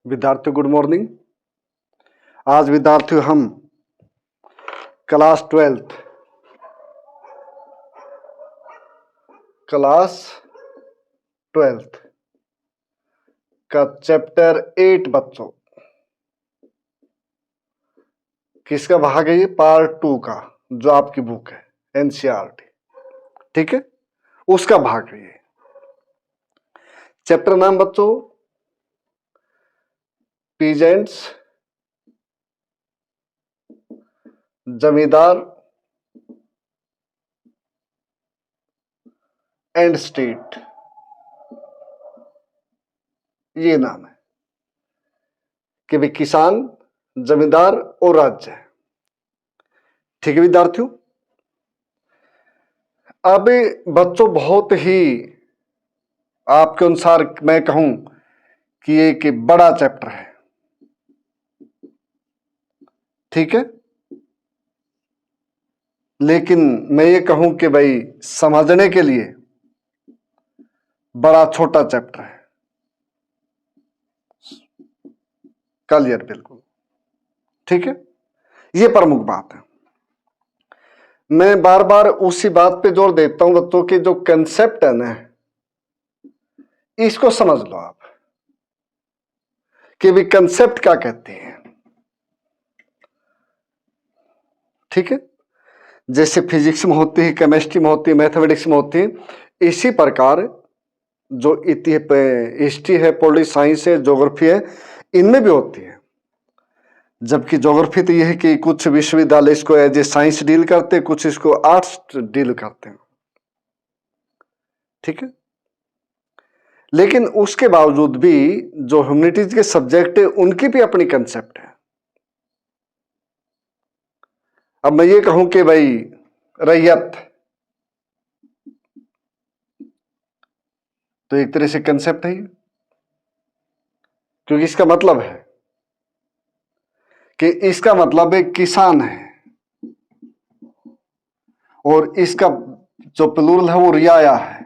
विद्यार्थियों good morning. आज विद्यार्थियों हम क्लास ट्वेल्थ का चैप्टर 8 बच्चों किसका भाग है? ये पार्ट 2 का जो आपकी बुक है एनसीईआरटी, ठीक है, उसका भाग है ये। चैप्टर नाम बच्चों पीजेंट्स, जमींदार एंड स्टेट, ये नाम है कि भाई किसान, जमींदार और राज्य है। ठीक है विद्यार्थियों, अब बच्चों बहुत ही आपके अनुसार मैं कहूं कि एक बड़ा चैप्टर है, ठीक है, लेकिन मैं ये कहूं कि भाई समझने के लिए बड़ा छोटा चैप्टर है। क्लियर? बिल्कुल ठीक है, ये प्रमुख बात है। मैं बार बार उसी बात पे जोर देता हूं बच्चों कि जो कंसेप्ट है ना, इसको समझ लो आप कि भी कंसेप्ट क्या कहते हैं। ठीक है, जैसे फिजिक्स में होती है, केमिस्ट्री में होती है, मैथमेटिक्स में होती है, इसी प्रकार जो हिस्ट्री है, पॉलिटिकल साइंस है, ज्योग्राफी है, इनमें भी होती है। जबकि ज्योग्राफी तो यह है कि कुछ विश्वविद्यालय इसको एज ए साइंस डील करते हैं, कुछ इसको आर्ट्स डील करते हैं, ठीक है। लेकिन उसके बावजूद भी जो ह्यूमैनिटीज के सब्जेक्ट है उनकी भी अपनी कंसेप्ट है। अब मैं ये कहूं कि भाई रैयत, तो एक तरह से कंसेप्ट है, क्योंकि इसका मतलब है कि इसका मतलब है किसान है, और इसका जो प्लूरल है वो रियाया है,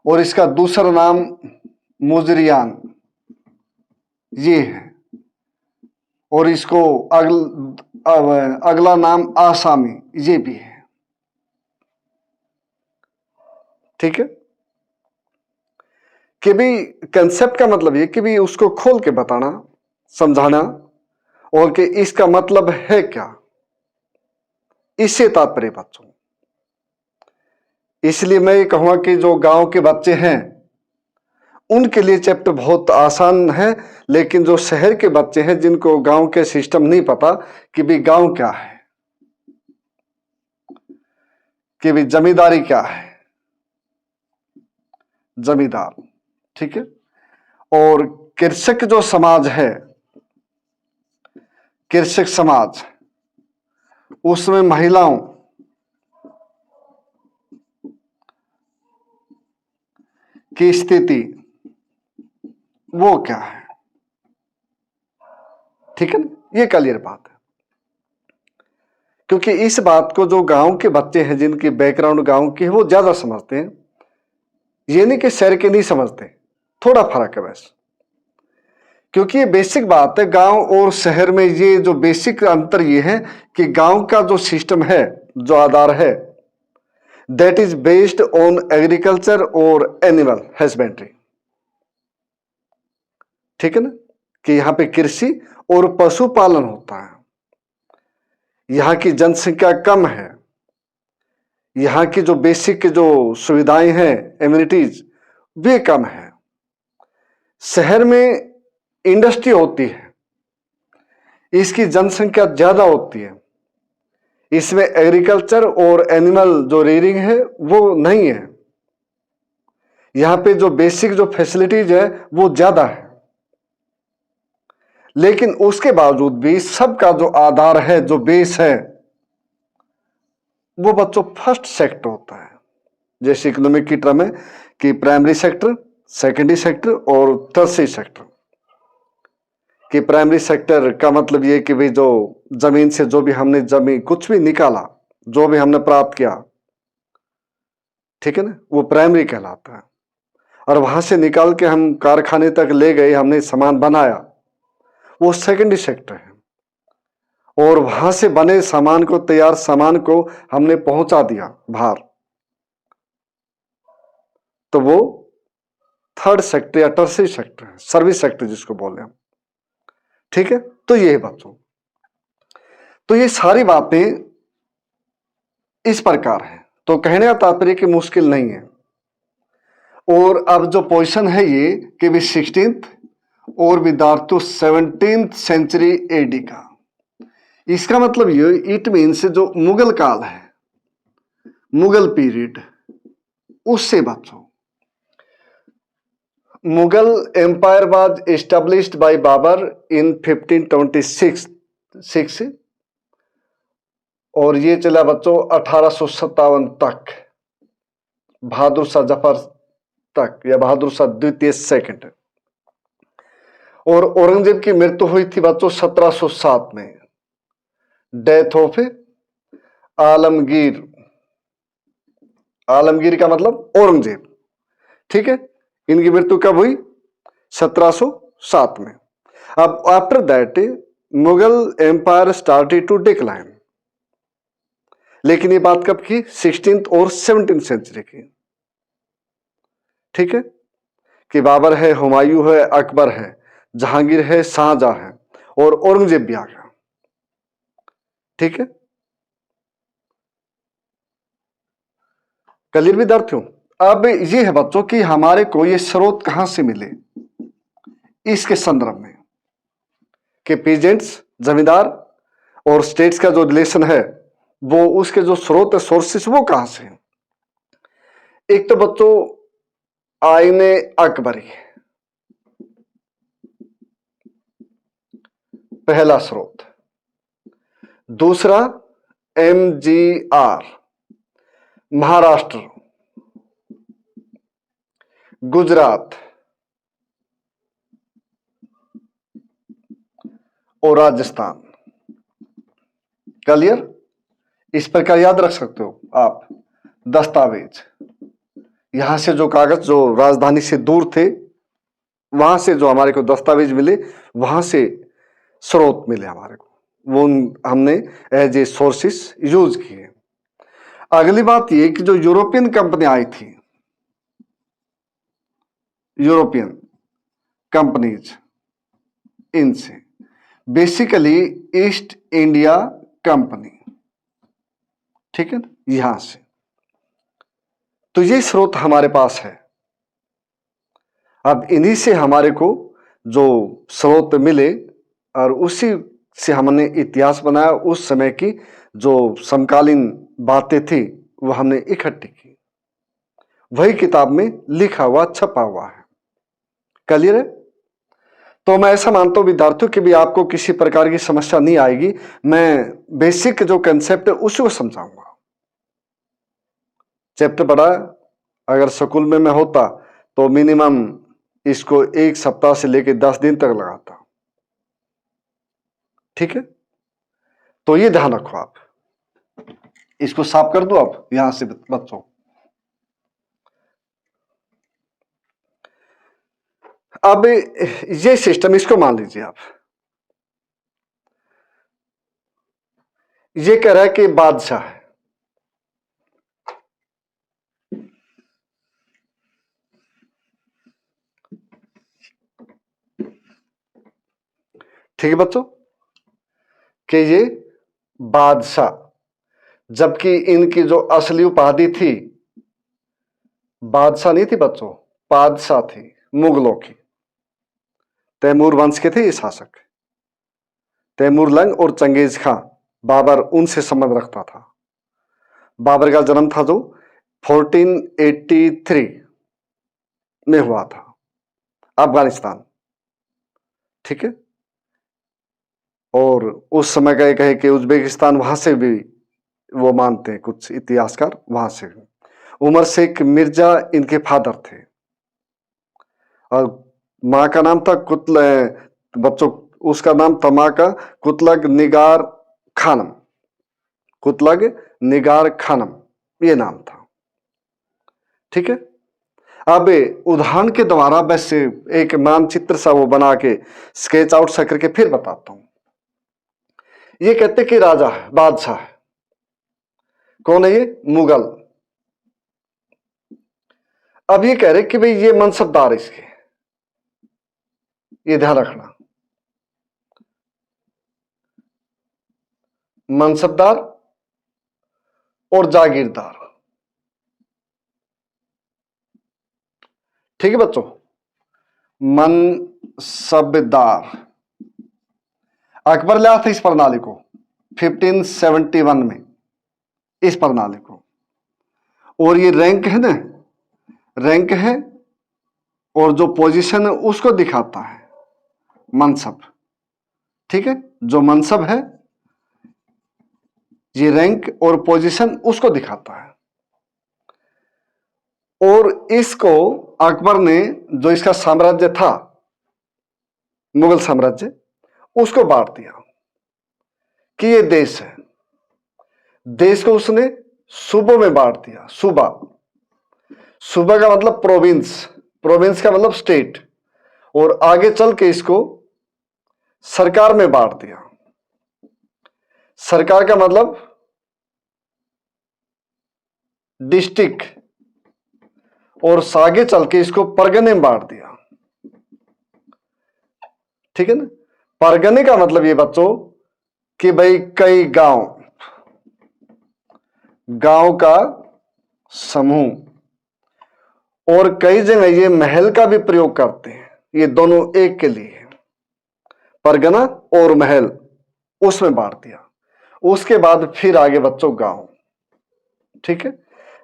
और इसका दूसरा नाम मुजरियान ये है, और इसको अगला नाम आसामी ये भी है, ठीक है। कि भी कंसेप्ट का मतलब ये कि भी उसको खोल के बताना, समझाना, और कि इसका मतलब है क्या, इससे तात्पर्य बच्चों। इसलिए मैं ये कहूंगा कि जो गांव के बच्चे हैं उनके लिए चैप्टर बहुत आसान है, लेकिन जो शहर के बच्चे हैं जिनको गांव के सिस्टम नहीं पता कि भी गांव क्या है, कि भी जमींदारी क्या है, जमींदार, ठीक है, और कृषक जो समाज है, कृषक समाज, उसमें महिलाओं की स्थिति वो क्या है, ठीक है ना, ये क्लियर बात है। क्योंकि इस बात को जो गांव के बच्चे हैं जिनकी बैकग्राउंड गांव की है वो ज्यादा समझते हैं, ये नहीं कि शहर के नहीं समझते, थोड़ा फर्क है बस। क्योंकि ये बेसिक बात है, गांव और शहर में ये जो बेसिक अंतर ये है कि गांव का जो सिस्टम है, जो आधार है, that is based on agriculture और एनिमल हस्बेंड्री, ठीक है ना, कि यहां पे कृषि और पशुपालन होता है। यहां की जनसंख्या कम है, यहां की जो बेसिक जो सुविधाएं हैं, एम्यूनिटीज, वे कम है। शहर में इंडस्ट्री होती है, इसकी जनसंख्या ज्यादा होती है, इसमें एग्रीकल्चर और एनिमल जो रेयरिंग है वो नहीं है। यहां पे जो बेसिक जो फैसिलिटीज है वो ज्यादा है, लेकिन उसके बावजूद भी सबका जो आधार है, जो बेस है, वो बच्चों फर्स्ट सेक्टर होता है। जैसे इकोनॉमिक की टर्म है कि प्राइमरी सेक्टर, सेकेंडरी सेक्टर और टर्सरी सेक्टर। कि प्राइमरी सेक्टर का मतलब ये कि भाई जो जमीन से जो भी हमने जमीन कुछ भी निकाला, जो भी हमने प्राप्त किया, ठीक है ना, वो प्राइमरी कहलाता है। और वहां से निकाल के हम कारखाने तक ले गए, हमने सामान बनाया, वो सेकेंडरी सेक्टर है। और वहां से बने सामान को, तैयार सामान को हमने पहुंचा दिया बाहर, तो वो थर्ड सेक्टर या टर्सरी सेक्टर है, सर्विस सेक्टर जिसको बोल रहे हैं हम। ठीक है, तो ये है बच्चों। तो ये सारी बातें इस प्रकार है। तो कहने का तात्पर्य कि मुश्किल नहीं है। और अब जो पोजीशन है ये कि भी 16th और विद्यार्थियों 17th सेंचुरी एडी का, इसका मतलब ये इट मीन्स जो मुगल काल है, मुगल पीरियड, उससे बच्चों Mughal empire was established by Babur in 1526 और ये चला बच्चों 1857 तक, बहादुर शाह जफर तक या बहादुर शाह द्वितीय सेकंड। और औरंगजेब की मृत्यु हुई थी बच्चों 1707 में, डेथ ऑफ आलमगीर। आलमगीर का मतलब औरंगजेब। ठीक है, इनकी मृत्यु कब हुई? 1707 में। अब after that Mughal empire started to decline. लेकिन ये बात कब की? 16th और 17th सेंचुरी की। ठीक है, कि बाबर है, हुमायूं है, अकबर है, जहांगीर है, शाहजहां है और औरंगजेब भी आ गया। ठीक है, क्लियर विद्यार्थियों? अब ये है बच्चों कि हमारे को ये स्रोत कहां से मिले इसके संदर्भ में, कि पीजेंट्स, जमींदार और स्टेट्स का जो रिलेशन है, वो उसके जो स्रोत है, सोर्सेस, वो कहां से है। एक तो बच्चों आईने अकबरी, पहला स्रोत। दूसरा MGR, महाराष्ट्र, गुजरात और राजस्थान। क्लियर? इस प्रकार याद रख सकते हो आप। दस्तावेज, यहां से जो कागज जो राजधानी से दूर थे, वहां से जो हमारे को दस्तावेज मिले, वहां से स्रोत मिले हमारे को, वो हमने एज ए सोर्सेस यूज किए। अगली बात ये कि जो यूरोपियन कंपनी आई थी, यूरोपियन कंपनीज, इनसे बेसिकली ईस्ट इंडिया कंपनी। ठीक है, यहां से। तो ये स्रोत हमारे पास है। अब इन्हीं से हमारे को जो स्रोत मिले और उसी से हमने इतिहास बनाया, उस समय की जो समकालीन बातें थी वो हमने इकट्ठी की, वही किताब में लिखा हुआ, छपा हुआ है। क्लियर है? तो मैं ऐसा मानता हूं विद्यार्थियों कि भी आपको किसी प्रकार की समस्या नहीं आएगी। मैं बेसिक जो कंसेप्ट है उसी को समझाऊंगा। चैप्टर बड़ा, अगर स्कूल में मैं होता तो मिनिमम इसको 1 सप्ताह से लेकर 10 दिन तक लगाता। ठीक है, तो ये ध्यान रखो आप। इसको साफ कर दो अब यहां से बच्चों। अब ये सिस्टम, इसको मान लीजिए आप। ये कह रहा है कि बादशाह है, ठीक है बच्चों, कि ये बादशाह, जबकि इनकी जो असली उपाधि थी बादशाह नहीं थी बच्चों, बादशाह थी मुगलों की। तैमूर वंश के थे ये शासक, तैमूर लंग और चंगेज खां। बाबर उनसे संबंध रखता था। बाबर का जन्म था जो 1483 में हुआ था, अफगानिस्तान। ठीक है, और उस समय का एक है कि उज्बेकिस्तान, वहां से भी वो मानते हैं कुछ इतिहासकार, वहां से भी। उमर शेख मिर्जा इनके फादर थे और माँ का नाम था बच्चों उसका नाम था माँ का कुतलग निगार खानम, कुतलग निगार खानम ये नाम था। ठीक है, अब उदाहरण के द्वारा वैसे एक मानचित्र सा वो बना के स्केच आउट सा करके फिर बताता हूं। ये कहते कि राजा है, बादशाह है। कौन है ये? मुगल। अब ये कह रहे कि भाई ये मनसबदार इसके, ये ध्यान रखना, मनसबदार और जागीरदार। ठीक है बच्चों, मनसबदार। अकबर लाया था इस प्रणाली को 1571 में, इस प्रणाली को। और ये रैंक है ना, रैंक है और जो पोजीशन है उसको दिखाता है मनसब। ठीक है, जो मनसब है ये रैंक और पोजीशन उसको दिखाता है। और इसको अकबर ने, जो इसका साम्राज्य था मुगल साम्राज्य, उसको बांट दिया कि ये देश है। देश को उसने सूबों में बांट दिया। सूबा, सूबा का मतलब प्रोविंस, प्रोविंस का मतलब स्टेट। और आगे चल के इसको सरकार में बांट दिया। सरकार का मतलब डिस्ट्रिक्ट। और आगे चल के इसको परगने में बांट दिया। ठीक है ना। परगने का मतलब ये बच्चों कि भाई कई गांव, गांव का समूह। और कई जगह ये महल का भी प्रयोग करते हैं। ये दोनों एक के लिए है, परगना और महल, उसमें बांट दिया। उसके बाद फिर आगे बच्चों गांव। ठीक है,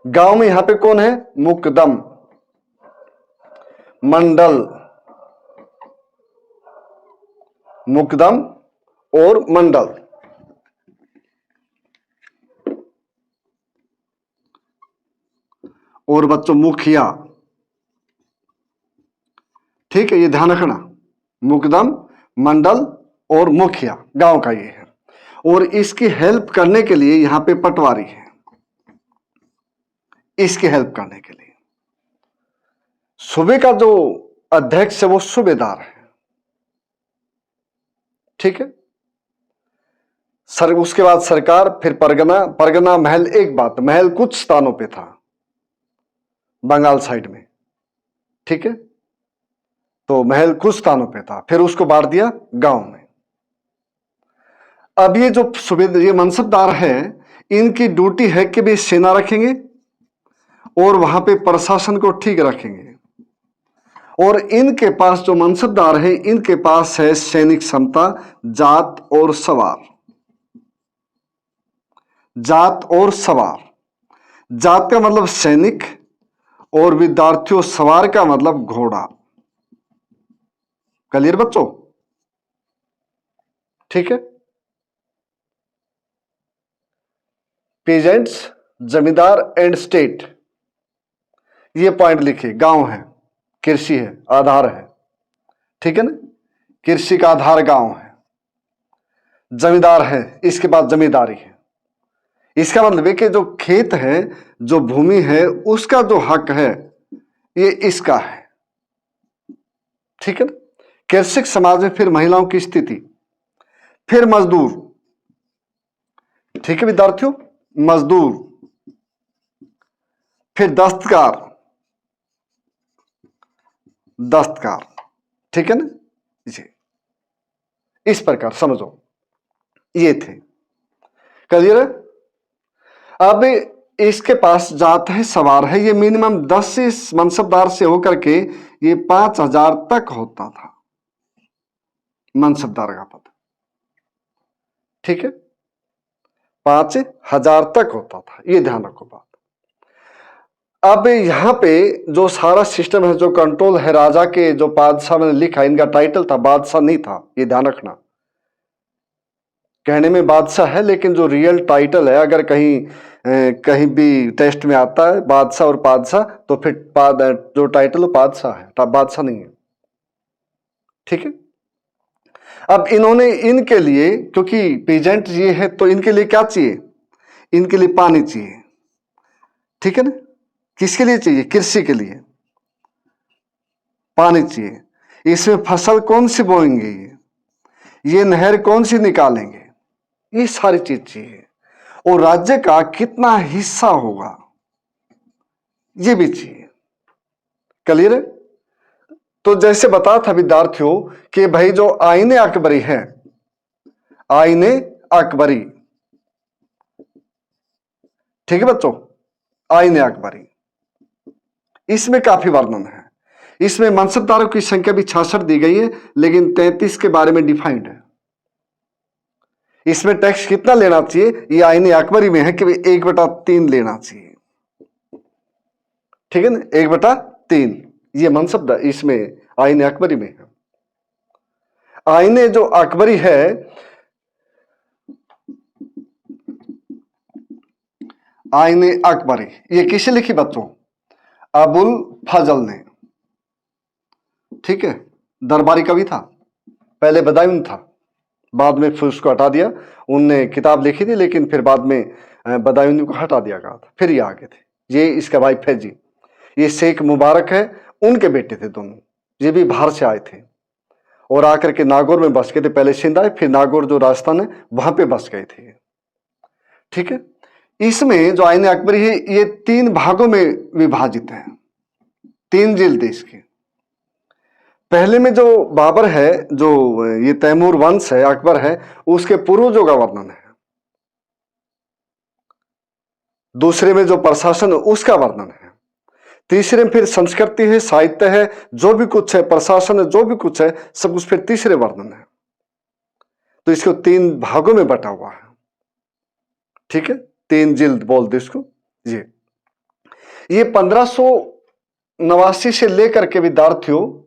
गांव में यहां पे कौन है? मुकदम, मंडल, मुकदम और मंडल। और बच्चों मुखिया। ठीक है, ये ध्यान रखना, मुकदम, मंडल और मुखिया गांव का ये है। और इसकी हेल्प करने के लिए यहां पे पटवारी है, इसकी हेल्प करने के लिए। सूबे का जो अध्यक्ष है वो सूबेदार है। ठीक है, सर उसके बाद सरकार, फिर परगना। परगना, महल। एक बात, महल कुछ स्थानों पे था बंगाल साइड में। ठीक है, तो महल कुछ स्थानों पे था, फिर उसको बांट दिया गांव में। अब ये जो सूबेदार, ये मनसबदार है, इनकी ड्यूटी है कि भी सेना रखेंगे और वहां पे प्रशासन को ठीक रखेंगे। और इनके पास जो मनसबदार है, इनके पास है सैनिक क्षमता, जात और सवार। जात और सवार। जात का मतलब सैनिक और विद्यार्थियों, सवार का मतलब घोड़ा। क्लियर बच्चों? ठीक है। पीजेंट्स, जमींदार एंड स्टेट, ये पॉइंट लिखिए। गांव है, कृषि है, आधार है। ठीक है ना, कृषि का आधार गांव है। जमींदार है, इसके बाद जमींदारी है। इसका मतलब है कि जो खेत है, जो भूमि है, उसका जो हक है ये इसका है। ठीक है ना। कृषक समाज में फिर महिलाओं की स्थिति, फिर मजदूर। ठीक है विद्यार्थियों, मजदूर, फिर दस्तकार, दस्तकार। ठीक है ना जी, इस प्रकार समझो, ये थे। क्लियर है? अब इसके पास जात है, सवार है। ये मिनिमम 10 से मनसबदार से होकर के ये 5000 तक होता था मनसबदार का पद। ठीक है, 5000 तक होता था, ये ध्यान रखो बात। अब यहां पे जो सारा सिस्टम है, जो कंट्रोल है राजा के, जो बादशाह मैंने लिखा, इनका टाइटल था, बादशाह नहीं था, ये ध्यान रखना। कहने में बादशाह है, लेकिन जो रियल टाइटल है, अगर कहीं भी टेस्ट में आता है बादशाह और पादशाह, तो फिर जो टाइटल है बादशाह है, बादशाह नहीं है। ठीक है। अब इन्होंने इनके लिए, क्योंकि पीजेंट ये है, तो इनके लिए क्या चाहिए? इनके लिए पानी चाहिए। ठीक है ना। किसके लिए चाहिए? कृषि के लिए। पानी चाहिए, इसमें फसल कौन सी बोएंगे, ये नहर कौन सी निकालेंगे, ये सारी चीज चाहिए। और राज्य का कितना हिस्सा होगा ये भी चाहिए। क्लियर है? तो जैसे बताया था विद्यार्थियों कि भाई जो आईने अकबरी है, आईने अकबरी, ठीक है बच्चों, आईने अकबरी, इसमें काफी वर्णन है। इसमें मनसबदारों की संख्या भी 66 दी गई है, लेकिन 33 के बारे में डिफाइंड है। इसमें टैक्स कितना लेना चाहिए, ये आईने अकबरी में है कि 1/3 लेना चाहिए, ठीक है ना, 1/3, ये मनसबदार इसमें आईने अकबरी में है। आईने जो अकबरी है, आईने अकबरी, ये किसे लिखी बच्चों, अबुल फजल ने, ठीक है, दरबारी कवि था, पहले बदायूं था, बाद में फिर उसको हटा दिया, उनने किताब लिखी थी लेकिन फिर बाद में बदायूं को हटा दिया गया था, फिर ये आगे थे। ये इसका भाई फैजी, ये शेख मुबारक है, उनके बेटे थे दोनों, ये भी बाहर से आए थे और आकर के नागौर में बस गए थे, पहले सिंध आए, फिर नागौर जो राजस्थान है वहां पे बस गए थे, ठीक है। इसमें जो आईने अकबरी है ये 3 भागों में विभाजित है, 3 जिल्द इसकी। पहले में जो बाबर है, जो ये तैमूर वंश है, अकबर है, उसके पूर्वजों का वर्णन है। दूसरे में जो प्रशासन है उसका वर्णन है। तीसरे में फिर संस्कृति है, साहित्य है, जो भी कुछ है, प्रशासन है, जो भी कुछ है, सब कुछ फिर तीसरे वर्णन है। तो इसको 3 भागों में बटा हुआ है, ठीक है, 3 जिल्द बोल दो इसको। ये 1589 से लेकर के विद्यार्थियों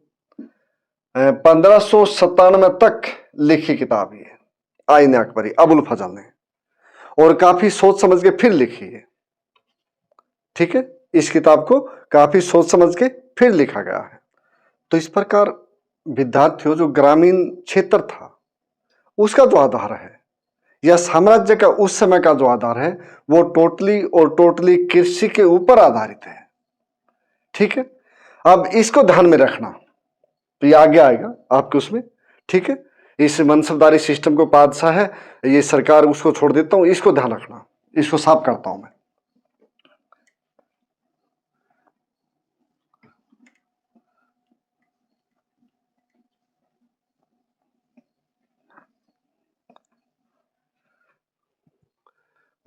1597 तक लिखी किताब है आईने अकबरी, अबुल फजल ने, और काफी सोच समझ के फिर लिखी है, ठीक है। इस किताब को काफी सोच समझ के फिर लिखा गया है। तो इस प्रकार विद्यार्थियों जो ग्रामीण क्षेत्र था उसका जो आधार है, या साम्राज्य का उस समय का जो आधार है, वो टोटली कृषि के ऊपर आधारित है, ठीक है। अब इसको ध्यान में रखना, तो ये आगे आएगा आपके उसमें, ठीक है। इस मनसबदारी सिस्टम को बादशाह है, ये सरकार, उसको छोड़ देता हूं, इसको ध्यान रखना, इसको साफ करता हूं मैं।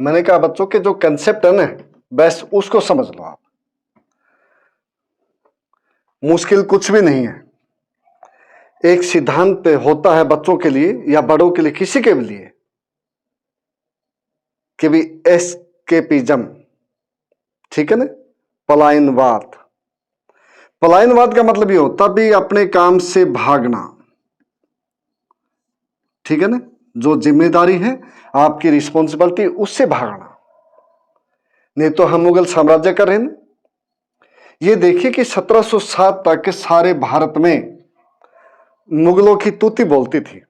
मैंने कहा बच्चों के जो कंसेप्ट है ना, बस उसको समझ लो आप, मुश्किल कुछ भी नहीं है। एक सिद्धांत होता है बच्चों के लिए या बड़ों के लिए, किसी के भी लिए, कि भी एस्केपिज्म, ठीक है ना, पलायनवाद। पलायनवाद का मतलब ये होता भी अपने काम से भागना, ठीक है ना, जो जिम्मेदारी है आपकी रिस्पॉन्सिबिलिटी, उससे भागना। नहीं तो हम मुगल साम्राज्य का रहे ना, ये देखिए कि 1707 तक सारे भारत में मुगलों की तूती बोलती थी।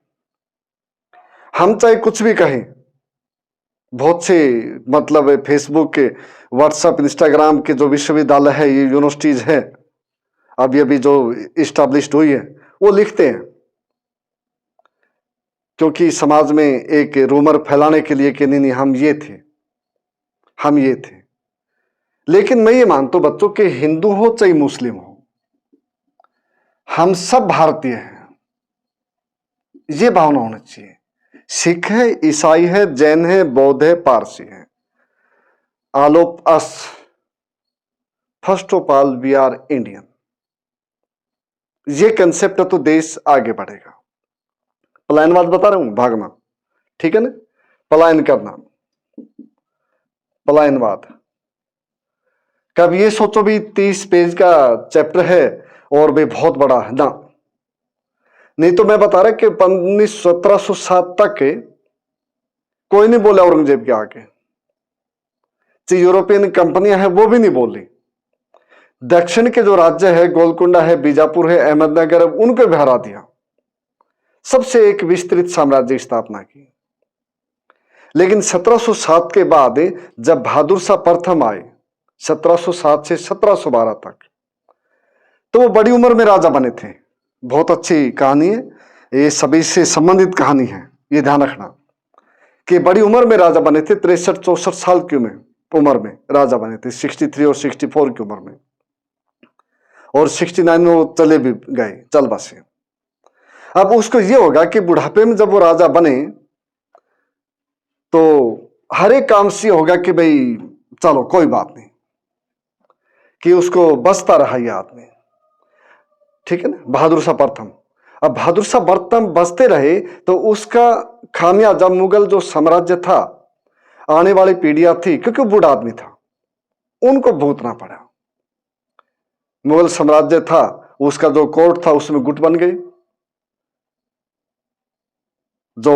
हम चाहे कुछ भी कहें, बहुत से मतलब फेसबुक के, व्हाट्सएप, इंस्टाग्राम के जो विश्वविद्यालय है, ये यूनिवर्सिटीज है अभी जो इस्टेब्लिश्ड हुई है, वो लिखते हैं, क्योंकि समाज में एक रूमर फैलाने के लिए कि नहीं हम ये थे, हम ये थे। लेकिन मैं ये मानता हूं बच्चों के हिंदू हो चाहे मुस्लिम हो, हम सब भारतीय हैं, ये भावना होनी चाहिए। सिख है, ईसाई है, जैन है, बौद्ध है, पारसी है, all of us, first of all we are Indian. ये कंसेप्ट है तो देश आगे बढ़ेगा। पलायनवाद बता रहा हूं, भागना, ठीक है ना, पलायन करना, पलायनवाद। कब ये सोचो भी 30 पेज का चैप्टर है और भी बहुत बड़ा है ना, नहीं तो मैं बता रहा कि 1707 तक कोई नहीं बोला औरंगजेब के आगे, जो यूरोपियन कंपनियां हैं वो भी नहीं बोली। दक्षिण के जो राज्य है, गोलकुंडा है, बीजापुर है, अहमदनगर है, उनको भी हरा दिया, सबसे एक विस्तृत साम्राज्य स्थापना की। लेकिन 1707 के बाद जब बहादुर शाह प्रथम आए, 1707 से 1712 तक, तो वो बड़ी उम्र में राजा बने थे। बहुत अच्छी कहानी है, ये सभी से संबंधित कहानी है, ये ध्यान रखना कि बड़ी उम्र में राजा बने थे। 63-64 साल की उम्र में राजा बने थे, 63 और 64 की उम्र में, और 69 में वो चले भी गए, चल बसे। अब उसको ये होगा कि बुढ़ापे में जब वो राजा बने तो हर एक काम से होगा कि भाई चलो कोई बात नहीं, कि उसको बसता रहा ये आदमी, ठीक है ना, बहादुर शाह प्रथम। अब बहादुर शाह प्रथम बसते रहे तो उसका खामियाजा मुगल जो साम्राज्य था, आने वाली पीढ़ियां थी, क्योंकि वो बूढ़ा आदमी था, उनको भुगतना पड़ा। मुगल साम्राज्य था, उसका जो कोर्ट था उसमें गुट बन गए, जो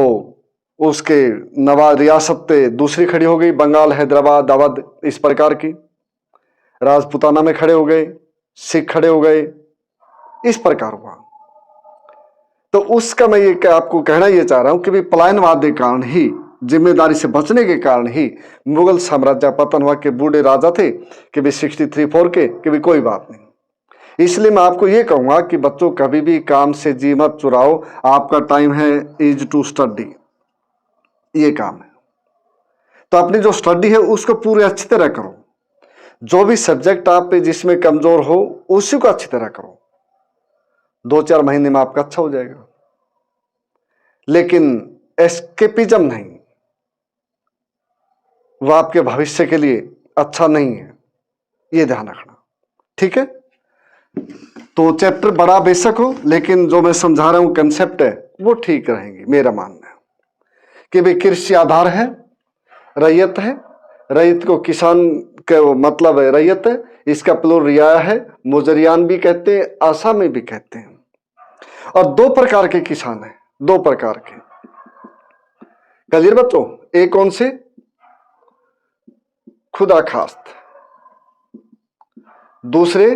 उसके नवा रियासतें दूसरी खड़ी हो गई, बंगाल, हैदराबाद, अवध, इस प्रकार की। राजपुताना में खड़े हो गए, सिख खड़े हो गए, इस प्रकार हुआ। तो उसका मैं ये आपको कहना ये चाह रहा हूं कि भी पलायनवाद के कारण ही, जिम्मेदारी से बचने के कारण ही मुगल साम्राज्य पतन हुआ। के बूढ़े राजा थे कि भी 63-4 के, कि भी कोई बात नहीं। इसलिए मैं आपको ये कहूंगा कि बच्चों कभी भी काम से जी मत चुराओ, आपका टाइम है इज टू स्टडी, ये काम है। तो अपनी जो स्टडी है उसको पूरे अच्छी तरह करो, जो भी सब्जेक्ट आप पे जिसमें कमजोर हो उसी को अच्छी तरह करो, 2-4 महीने में आपका अच्छा हो जाएगा। लेकिन एस्केपिज्म नहीं, वह आपके भविष्य के लिए अच्छा नहीं है, ये ध्यान रखना, ठीक है। तो चैप्टर बड़ा बेशक हो, लेकिन जो मैं समझा रहा हूं कंसेप्ट है वो ठीक रहेंगे, मेरा मानना है कि भाई कृषि आधार है, रैयत है, रैयत को किसान के मतलब है रैयत है, इसका प्लूरल रियाया है, मुजरियान भी कहते हैं, आसामी भी कहते हैं। और 2 प्रकार के किसान हैं, 2 प्रकार के। क्लियर बच्चों, एक कौन से? खुदा खास्त, दूसरे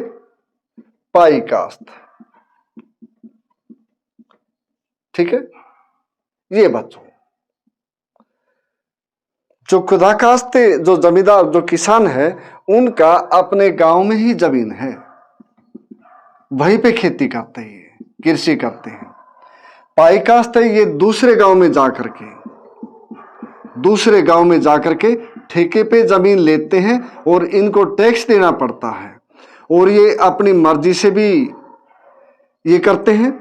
पाई कास्त, ठीक है। ये बच्चों जो खुदा कास्त, जो जमींदार, जो किसान है, उनका अपने गांव में ही जमीन है, वहीं पे खेती करते हैं, कृषि करते हैं। पाई कास्त है, ये दूसरे गांव में जाकर के ठेके पे जमीन लेते हैं और इनको टैक्स देना पड़ता है, और ये अपनी मर्जी से भी ये करते हैं,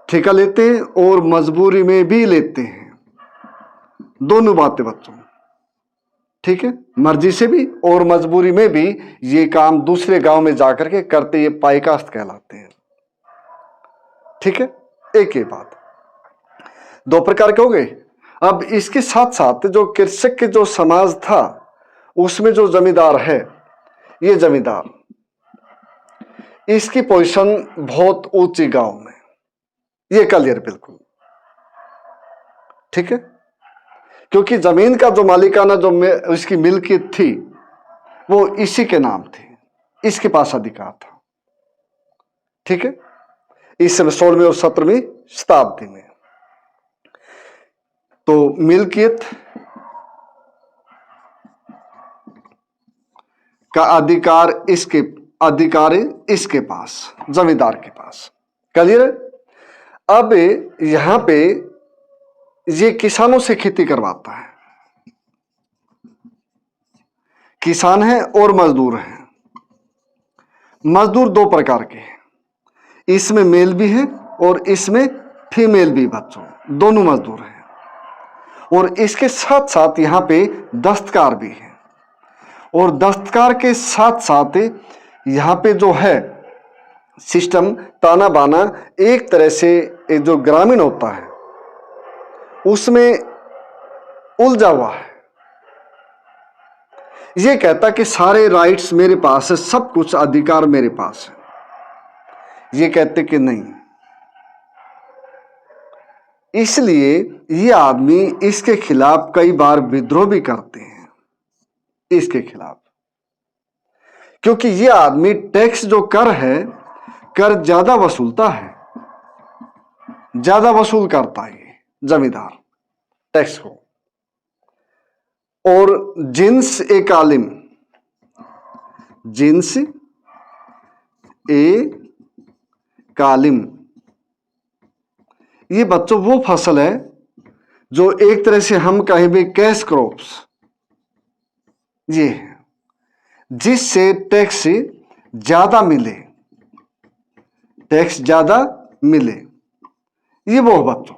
ठेका लेते हैं और मजबूरी में भी लेते हैं, दोनों बातें बच्चों, ठीक है। मर्जी से भी और मजबूरी में भी ये काम दूसरे गांव में जाकर के करते, ये पाईकास्त कहलाते हैं, ठीक है। एक ही बात, 2 प्रकार के हो गए। अब इसके साथ साथ जो कृषक के जो समाज था उसमें जो जमींदार है, ये जमींदार, इसकी पोजीशन बहुत ऊंची गांव में, ये क्लियर बिल्कुल, ठीक है। क्योंकि जमीन का जो मालिकाना जो इसकी मिल्कियत थी वो इसी के नाम थी, इसके पास अधिकार था, ठीक है। इस समय 16वीं और 17वीं शताब्दी में तो मिल्कियत का अधिकार इसके पास, जमींदार के पास, क्लियर। अब यहां पे ये किसानों से खेती करवाता है, किसान है और मजदूर है। मजदूर 2 प्रकार के हैं, इसमें मेल भी है और इसमें फीमेल भी बच्चों, दोनों मजदूर हैं। और इसके साथ साथ यहां पे दस्तकार भी है, और दस्तकार के साथ साथ यहां पे जो है सिस्टम ताना बाना एक तरह से जो ग्रामीण होता है उसमें उलझा हुआ है। ये कहता कि सारे राइट्स मेरे पास है, सब कुछ अधिकार मेरे पास है, ये कहते कि नहीं। इसलिए ये आदमी इसके खिलाफ कई बार विद्रोह भी करते हैं, इसके खिलाफ, क्योंकि ये आदमी टैक्स जो कर है, कर ज्यादा वसूलता है, ज्यादा वसूल करता है जमींदार टैक्स को। और जिन्स एक आलिम, जिन्स ए कालिम, ये बच्चों वो फसल है जो एक तरह से हम कहें भी कैश क्रॉप्स, ये है जिससे टैक्स ज्यादा मिले, टैक्स ज्यादा मिले, ये वो बच्चों,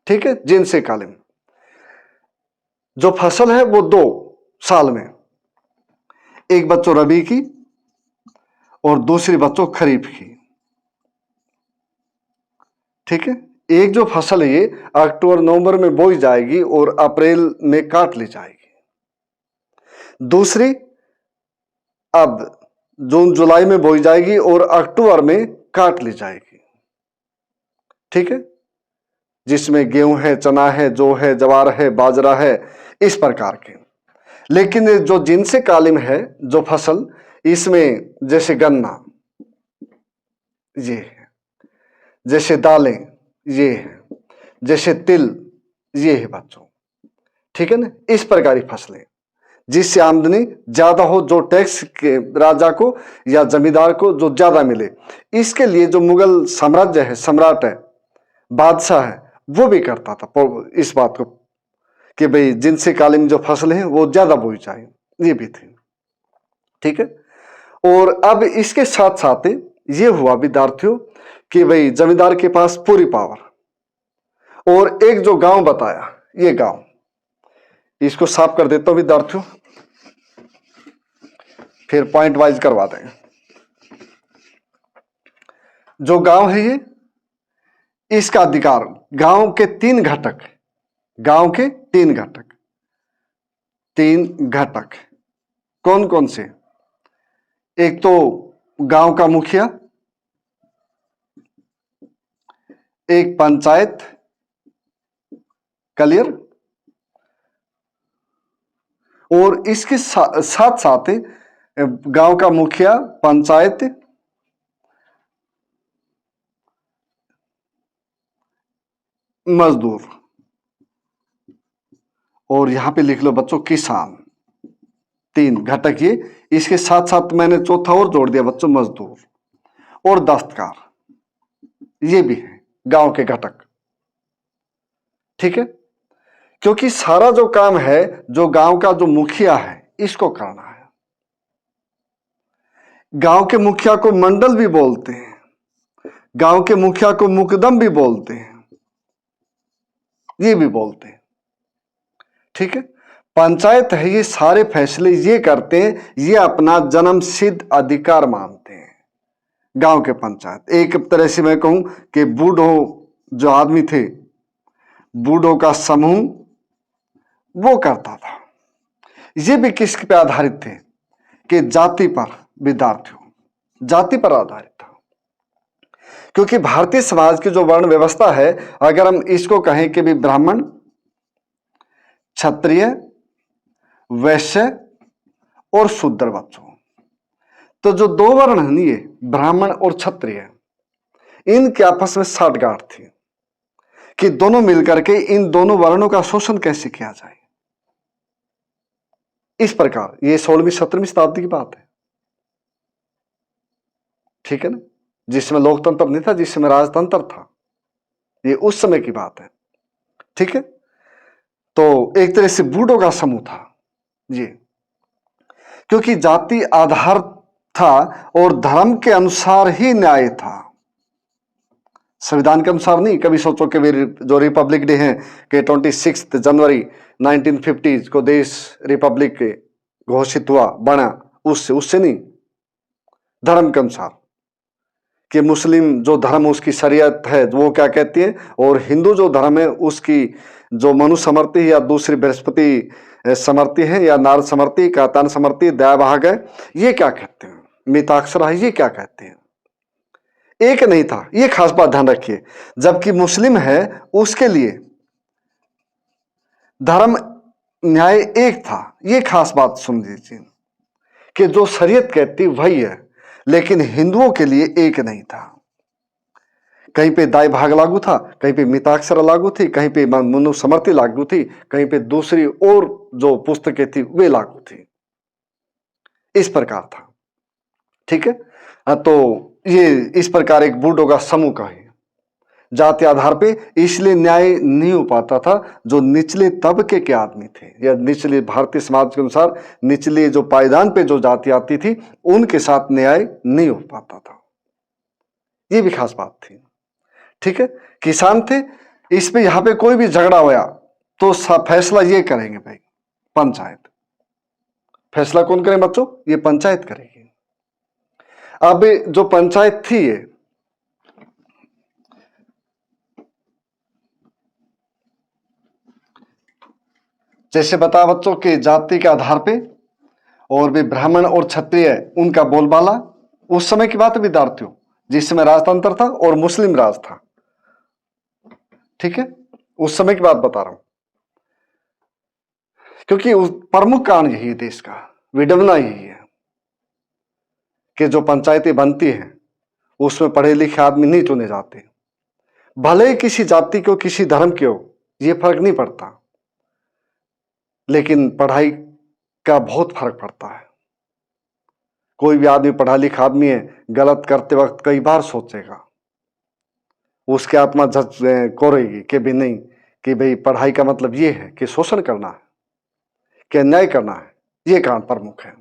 ठीक है। जिनसे कालिम जो फसल है वो 2 साल में, एक बच्चों रबी की और दूसरी बच्चों खरीफ की, ठीक है। एक जो फसल है ये अक्टूबर नवंबर में बोई जाएगी और अप्रैल में काट ली जाएगी। दूसरी अब जून जुलाई में बोई जाएगी और अक्टूबर में काट ली जाएगी, ठीक है। जिसमें गेहूं है, चना है, जौ है, जवार है, बाजरा है, इस प्रकार के। लेकिन जो जिनसे कालिम है जो फसल, इसमें जैसे गन्ना ये है, जैसे दालें ये है, जैसे तिल ये है बच्चों, ठीक है ना। इस प्रकार की फसलें जिससे आमदनी ज्यादा हो, जो टैक्स के राजा को या जमींदार को जो ज्यादा मिले। इसके लिए जो मुगल साम्राज्य है, सम्राट है, बादशाह है, वो भी करता था इस बात को कि भाई जिनसे कालिम जो फसल है वो ज्यादा बोई जाए, ये भी थी, ठीक है। और अब इसके साथ साथ ये हुआ विद्यार्थियों कि भाई जमींदार के पास पूरी पावर, और एक जो गांव बताया, ये गांव, इसको साफ कर देता हूं विद्यार्थियों, फिर पॉइंट वाइज करवा देंगे। जो गांव है ये, इसका अधिकार गांव के 3 घटक, गांव के 3 घटक, 3 घटक कौन कौन से? एक तो गांव का मुखिया, एक पंचायत, क्लियर, और इसके साथ साथ गांव का मुखिया, पंचायत, मजदूर, और यहां पे लिख लो बच्चों किसान। 3 घटक ये, इसके साथ साथ मैंने चौथा और जोड़ दिया बच्चों, मजदूर और दस्तकार, ये भी है गांव के घटक, ठीक है। क्योंकि सारा जो काम है जो गांव का जो मुखिया है इसको करना है। गांव के मुखिया को मंडल भी बोलते हैं, गांव के मुखिया को मुकदम भी बोलते हैं, ये भी बोलते हैं, ठीक है। पंचायत है, ये सारे फैसले ये करते हैं, ये अपना जन्म सिद्ध अधिकार मानते हैं गांव के पंचायत। एक तरह से मैं कहूं कि बूढ़ो जो आदमी थे, बूढ़ों का समूह वो करता था। ये भी किसके पे आधारित थे? कि जाति पर, विद्यार्थियों, जाति पर आधारित था। क्योंकि भारतीय समाज की जो वर्ण व्यवस्था है, अगर हम इसको कहें कि भी ब्राह्मण, क्षत्रिय, वैश्य और शूद्र बच्चों, तो जो 2 वर्ण है ये ब्राह्मण और क्षत्रिय, इनके आपस में साठगांठ थी कि दोनों मिलकर के इन दोनों वर्णों का शोषण कैसे किया जाए। इस प्रकार ये 16वीं 17वीं शताब्दी की बात है, ठीक है ना, जिसमें लोकतंत्र नहीं था, जिसमें राजतंत्र था, ये उस समय की बात है, ठीक है। तो एक तरह से बूढ़ों का समूह था ये, क्योंकि जाति आधार था और धर्म के अनुसार ही न्याय था, संविधान के अनुसार नहीं। कभी सोचो कि जो रिपब्लिक डे है कि 26 जनवरी 1950 को देश रिपब्लिक घोषित हुआ, बना, उससे नहीं, धर्म के अनुसार कि मुस्लिम जो धर्म उसकी शरीयत है वो क्या कहती है, और हिंदू जो धर्म है उसकी जो मनुस्मृति या दूसरी बृहस्पति स्मृति है या नारद स्मृति, कातान स्मृति, दयाभाग है, ये क्या कहते हैं, मिताक्षरा है, ये क्या कहते हैं। एक नहीं था, ये खास बात ध्यान रखिए। जबकि मुस्लिम है उसके लिए धर्म न्याय एक था, ये खास बात सुन लीजिए कि जो शरीयत कहती वही है, लेकिन हिंदुओं के लिए एक नहीं था। कहीं पे दाई भाग लागू था, कहीं पे मिताक्षरा लागू थी, कहीं पे मनुस्मृति लागू थी, कहीं पे दूसरी और जो पुस्तकें थी वे लागू थी, इस प्रकार था, ठीक है। तो ये इस प्रकार एक बूढ़ों का समूह का है जाति आधार पे, इसलिए न्याय नहीं हो पाता था। जो निचले तबके के आदमी थे या निचले भारतीय समाज के अनुसार निचले जो पायदान पे जो जाति आती थी उनके साथ न्याय नहीं हो पाता था। ये भी खास बात थी। ठीक है, किसान थे, इस पे यहां पे कोई भी झगड़ा होया तो फैसला ये करेंगे भाई पंचायत। फैसला कौन करें बच्चों? ये पंचायत करेगी। अब जो पंचायत थी ये जैसे बता बच्चों के जाति के आधार पे और भी ब्राह्मण और क्षत्रिय उनका बोलबाला, उस समय की बात है विद्यार्थियों जिस समय राजतंत्र था और मुस्लिम राज था। ठीक है, उस समय की बात बता रहा हूं क्योंकि प्रमुख कारण यही है देश का, विडंबना यही है कि जो पंचायतें बनती हैं उसमें पढ़े लिखे आदमी नहीं चुने जाते। भले ही किसी जाति को किसी धर्म के हो, ये फर्क नहीं पड़ता, लेकिन पढ़ाई का बहुत फर्क पड़ता है। कोई भी आदमी पढ़ा लिखा आदमी है, गलत करते वक्त कई बार सोचेगा, उसकी आत्मा झट कोरेगी कि भी नहीं कि भाई पढ़ाई का मतलब ये है कि शोषण करना है, कि अन्याय करना है। ये कारण प्रमुख है।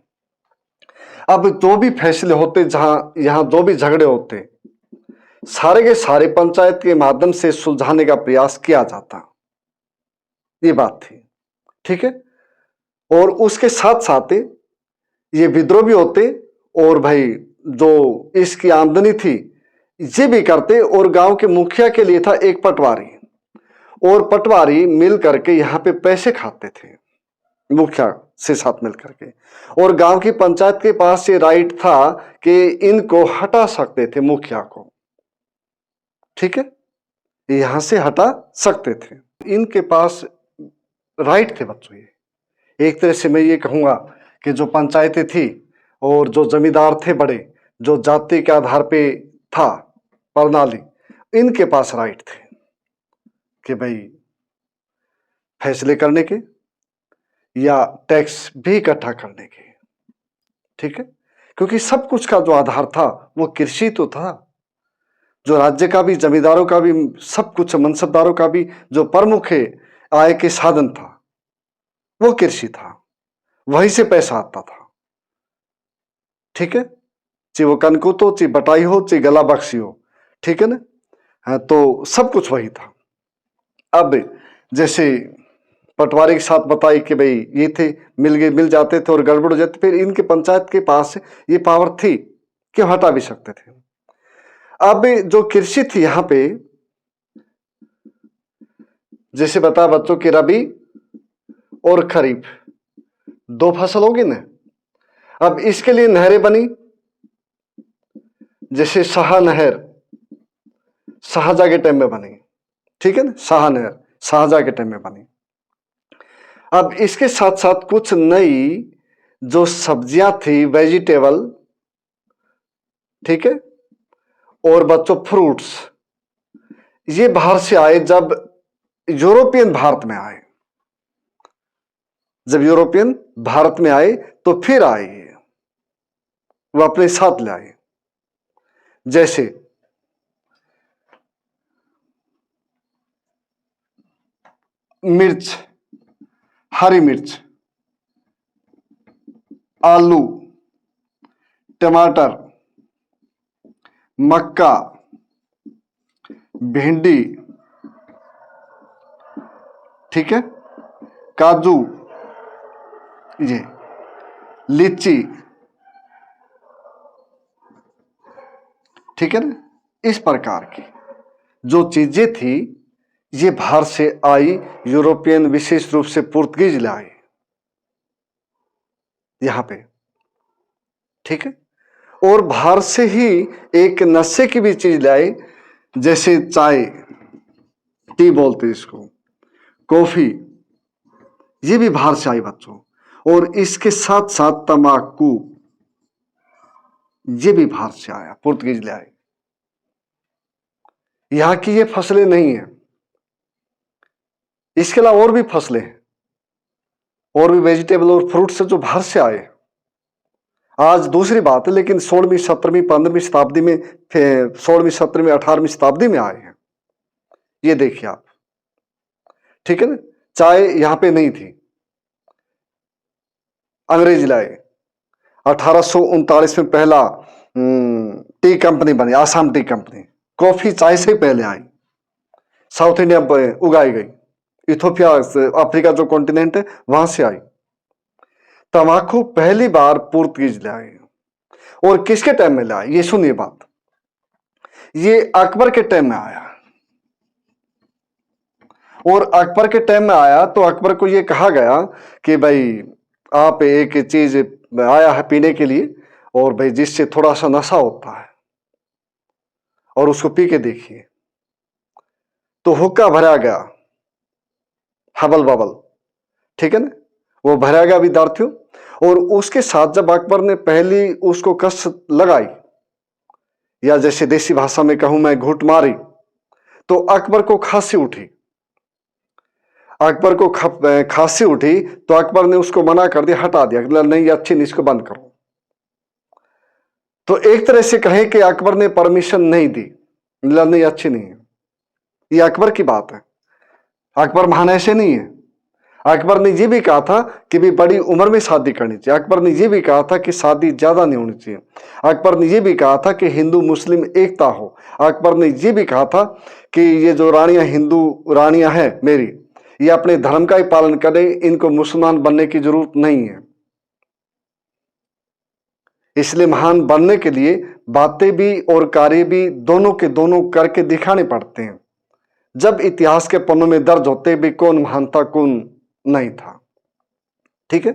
अब जो भी फैसले होते, जहां यहां जो भी झगड़े होते, सारे के सारे पंचायत के माध्यम से सुलझाने का प्रयास किया जाता। ये बात थी। ठीक है, और उसके साथ साथ ये विद्रोह भी होते और भाई जो इसकी आमदनी थी ये भी करते। और गांव के मुखिया के लिए था एक पटवारी, और पटवारी मिल करके यहां पे पैसे खाते थे मुखिया से साथ मिल करके। और गांव की पंचायत के पास ये राइट था कि इनको हटा सकते थे मुखिया को। ठीक है, यहां से हटा सकते थे, इनके पास राइट थे बच्चों। ये एक तरह से मैं ये कहूंगा कि जो पंचायतें थी और जो जमींदार थे बड़े, जो जाति के आधार पे था प्रणाली, इनके पास राइट थे कि भाई फैसले करने के या टैक्स भी इकट्ठा करने के। ठीक है, क्योंकि सब कुछ का जो आधार था वो कृषि तो था। जो राज्य का भी, जमींदारों का भी, सब कुछ मनसबदारों का भी जो प्रमुख आय के साधन था वो कृषि था, वहीं से पैसा आता था। ठीक है, चाहे वो कनकुत हो, चाहे बटाई हो, चाहे गला बक्सी हो। ठीक है ना, हाँ, तो सब कुछ वही था। अब जैसे पटवारी के साथ बताई कि भाई ये थे, मिल जाते थे और गड़बड़ हो जाती, फिर इनके पंचायत के पास ये पावर थी कि हटा भी सकते थे। अब जो कृषि थी यहां पे, जैसे बता बच्चों की रबी और खरीफ दो फसल होगी ना। अब इसके लिए नहरें बनी, जैसे शाह नहर शाहजहां के टाइम में बनी। ठीक है ना, शाह नहर शाहजहां के टाइम में बनी। अब इसके साथ साथ कुछ नई जो सब्जियां थी, वेजिटेबल, ठीक है, और बच्चों फ्रूट्स, ये बाहर से आए। जब यूरोपियन भारत में आए, जब यूरोपियन भारत में आए तो फिर आए वो अपने साथ ले आए। जैसे मिर्च, हरी मिर्च, आलू, टमाटर, मक्का, भिंडी, ठीक है, काजू, ये लीची, ठीक है ना। इस प्रकार की जो चीजें थी ये बाहर से आई, यूरोपियन विशेष रूप से पुर्तगीज लाए यहां पे। ठीक है, और बाहर से ही एक नशे की भी चीज लाए, जैसे चाय, टी बोलते इसको, कॉफी, ये भी बाहर से आई बच्चों। और इसके साथ साथ तंबाकू, ये भी बाहर से आया, पुर्तगीज ले आए। यहां की ये फसलें नहीं है, इसके अलावा और भी फसलें हैं और भी वेजिटेबल और फ्रूट से जो बाहर से आए। आज दूसरी बात है, लेकिन 16वीं 17वीं 15वीं शताब्दी में, 16वीं 17वीं 18वीं शताब्दी में आए हैं। ये देखिए आप, ठीक है ना। चाय यहां पे नहीं थी, अंग्रेज लाए। 1839 में पहला टी कंपनी बनी, आसाम टी कंपनी। कॉफी चाय से पहले आई, साउथ इंडिया में उगाई गई, इथोपिया अफ्रीका जो कॉन्टिनेंट है वहां से आई। तंबाकू पहली बार पुर्तगीज लाए, और किसके टाइम में लाए, ये सुनिए बात। ये अकबर के टाइम में आया, और अकबर के टाइम में आया तो अकबर को ये कहा गया कि भाई आप एक चीज आया है पीने के लिए, और भाई जिससे थोड़ा सा नशा होता है, और उसको पी के देखिए। तो हुक्का भरा गया, हबल बबल, ठीक है ना, वो भरा गया विद्यार्थियों। और उसके साथ जब अकबर ने पहली उसको कस लगाई, या जैसे देसी भाषा में कहूं मैं, घूंट मारी, तो अकबर को खांसी उठी। अकबर को खांसी उठी तो अकबर ने उसको मना कर दिया, हटा दिया, नहीं ये अच्छी नहीं, इसको बंद करो। तो एक तरह से कहें कि अकबर ने परमिशन नहीं दी, नहीं अच्छी नहीं है। ये अकबर की बात है, अकबर महान ऐसे नहीं है। अकबर ने यह भी कहा था कि भी बड़ी उम्र में शादी करनी चाहिए। अकबर ने यह भी कहा था कि शादी ज्यादा नहीं होनी चाहिए। अकबर ने यह भी कहा था कि हिंदू मुस्लिम एकता हो। अकबर ने यह भी कहा था कि ये जो रानियां, हिंदू रानियां हैं मेरी, ये अपने धर्म का ही पालन करें, इनको मुसलमान बनने की जरूरत नहीं है। इसलिए महान बनने के लिए बातें भी और कार्य भी दोनों के दोनों करके दिखाने पड़ते हैं। जब इतिहास के पन्नों में दर्ज होते भी कौन महान था कौन नहीं था, ठीक है।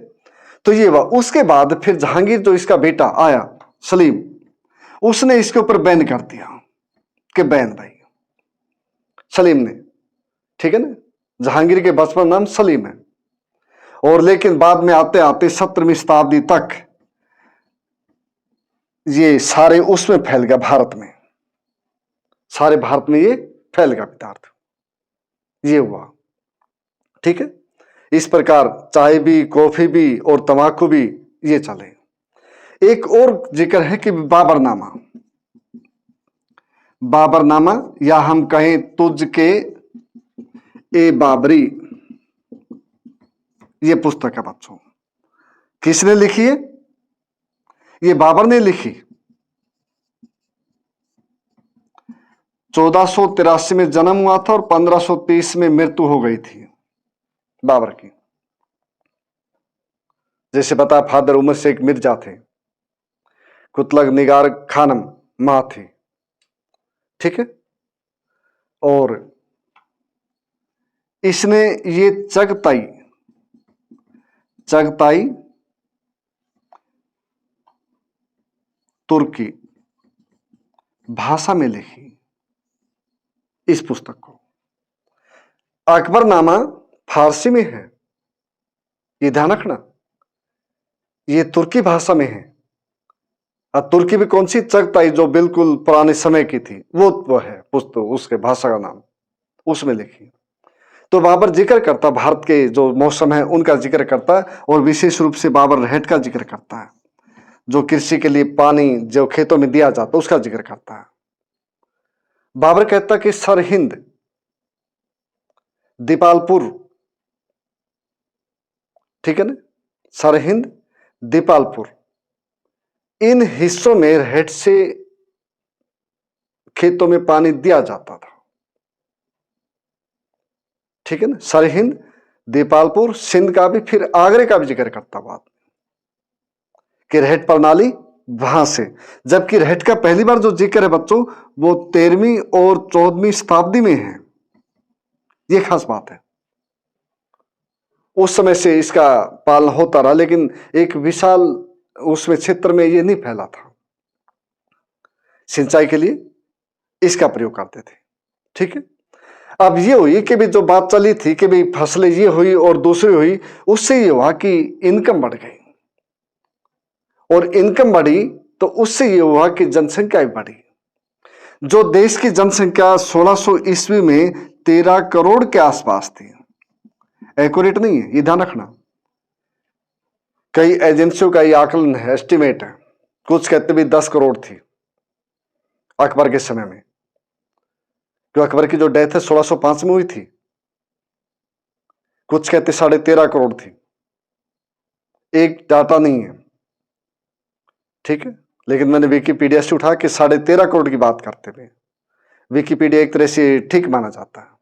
तो ये हुआ। उसके बाद फिर जहांगीर जो इसका बेटा आया सलीम, उसने इसके ऊपर बैन कर दिया कि बैन भाई, सलीम ने, ठीक है ना। जहांगीर के बचपन नाम सलीम है, और लेकिन बाद में आते आते 17वीं शताब्दी तक ये सारे उसमें फैल गया, भारत में, सारे भारत में ये फैल गया पदार्थ। ये हुआ, ठीक है। इस प्रकार चाय भी, कॉफी भी और तंबाकू भी ये चले। एक और जिक्र है कि बाबरनामा, बाबरनामा, या हम कहें तुझ के ए बाबरी, ये पुस्तक है बच्चों। किसने लिखी है? ये बाबर ने लिखी। 1483 में जन्म हुआ था और 1530 में मृत्यु हो गई थी बाबर की। जैसे बता, फादर उमर शेख मिर्जा थे, कुतलग निगार खानम मां थी, ठीक है। और इसने ये चगताई तुर्की भाषा में लिखी इस पुस्तक को। अकबरनामा फारसी में है, ये ध्यान रखना, ये तुर्की भाषा में है। और तुर्की भी कौन सी? चगताई, जो बिल्कुल पुराने समय की थी, वो है पुस्तक, उसके भाषा का नाम, उसमें लिखी। तो बाबर जिक्र करता भारत के जो मौसम है उनका जिक्र करता है, और विशेष रूप से बाबर रहट का जिक्र करता है, जो कृषि के लिए पानी जो खेतों में दिया जाता उसका जिक्र करता है। बाबर कहता कि सरहिंद, दीपालपुर, ठीक है ना, सरहिंद, दीपालपुर, इन हिस्सों में रहट से खेतों में पानी दिया जाता था, ठीक है ना। सरहिंद, दीपालपुर, सिंध का भी, फिर आगरे का भी जिक्र करता बात कि रहट प्रणाली वहां से। जबकि रहट का पहली बार जो जिक्र है बच्चों, वो 13वीं और 14वीं शताब्दी में है। ये खास बात है। उस समय से इसका पालन होता रहा, लेकिन एक विशाल उसमें क्षेत्र में ये नहीं फैला था। सिंचाई के लिए इसका प्रयोग करते थे, ठीक है। अब ये हुई कि भी जो बात चली थी कि भी फसलें ये हुई और दूसरी हुई, उससे ये हुआ कि इनकम बढ़ गई, और इनकम बढ़ी तो उससे ये हुआ कि जनसंख्या भी बढ़ी। जो देश की जनसंख्या 1600 ईस्वी में 13 करोड़ के आसपास थी, एक्यूरेट नहीं है, ये ध्यान रखना, कई एजेंसियों का ये आकलन है, एस्टिमेट है, कुछ कहते भी 10 करोड़ थी अकबर के समय में, जो अकबर की जो डेथ है 1605 में हुई थी। कुछ कहते 13.5 करोड़ थी, एक डाटा नहीं है, ठीक है, लेकिन मैंने विकिपीडिया से उठा के 13.5 करोड़ की बात करते हुए, विकिपीडिया एक तरह से ठीक माना जाता है।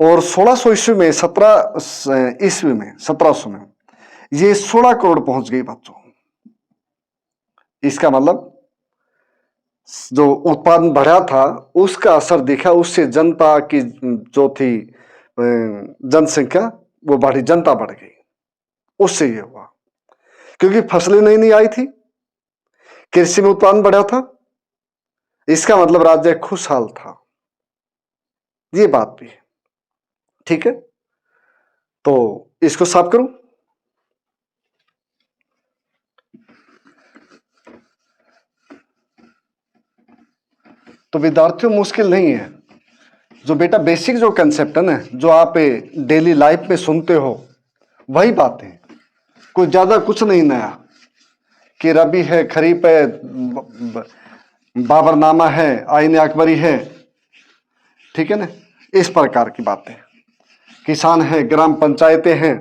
और 1600 ईस्वी में 1700 में ये 16 करोड़ पहुंच गई बच्चों। इसका मतलब जो उत्पादन बढ़ा था उसका असर दिखा, उससे जनता की जो थी जनसंख्या वो बढ़ी, जनता बढ़ गई, उससे ये हुआ, क्योंकि फसलें नई नई आई थी, कृषि में उत्पादन बढ़ा था, इसका मतलब राज्य खुशहाल था, ये बात भी है, ठीक है। तो इसको साफ करूं। तो विद्यार्थियों मुश्किल नहीं है, जो बेटा बेसिक जो कंसेप्ट है ना, जो आप डेली लाइफ में सुनते हो वही बातें, कोई ज्यादा कुछ नहीं नया, कि रबी है, खरीफ है, बाबरनामा है, आईन अकबरी है, ठीक है ना, इस प्रकार की बातें, किसान है, ग्राम पंचायतें हैं,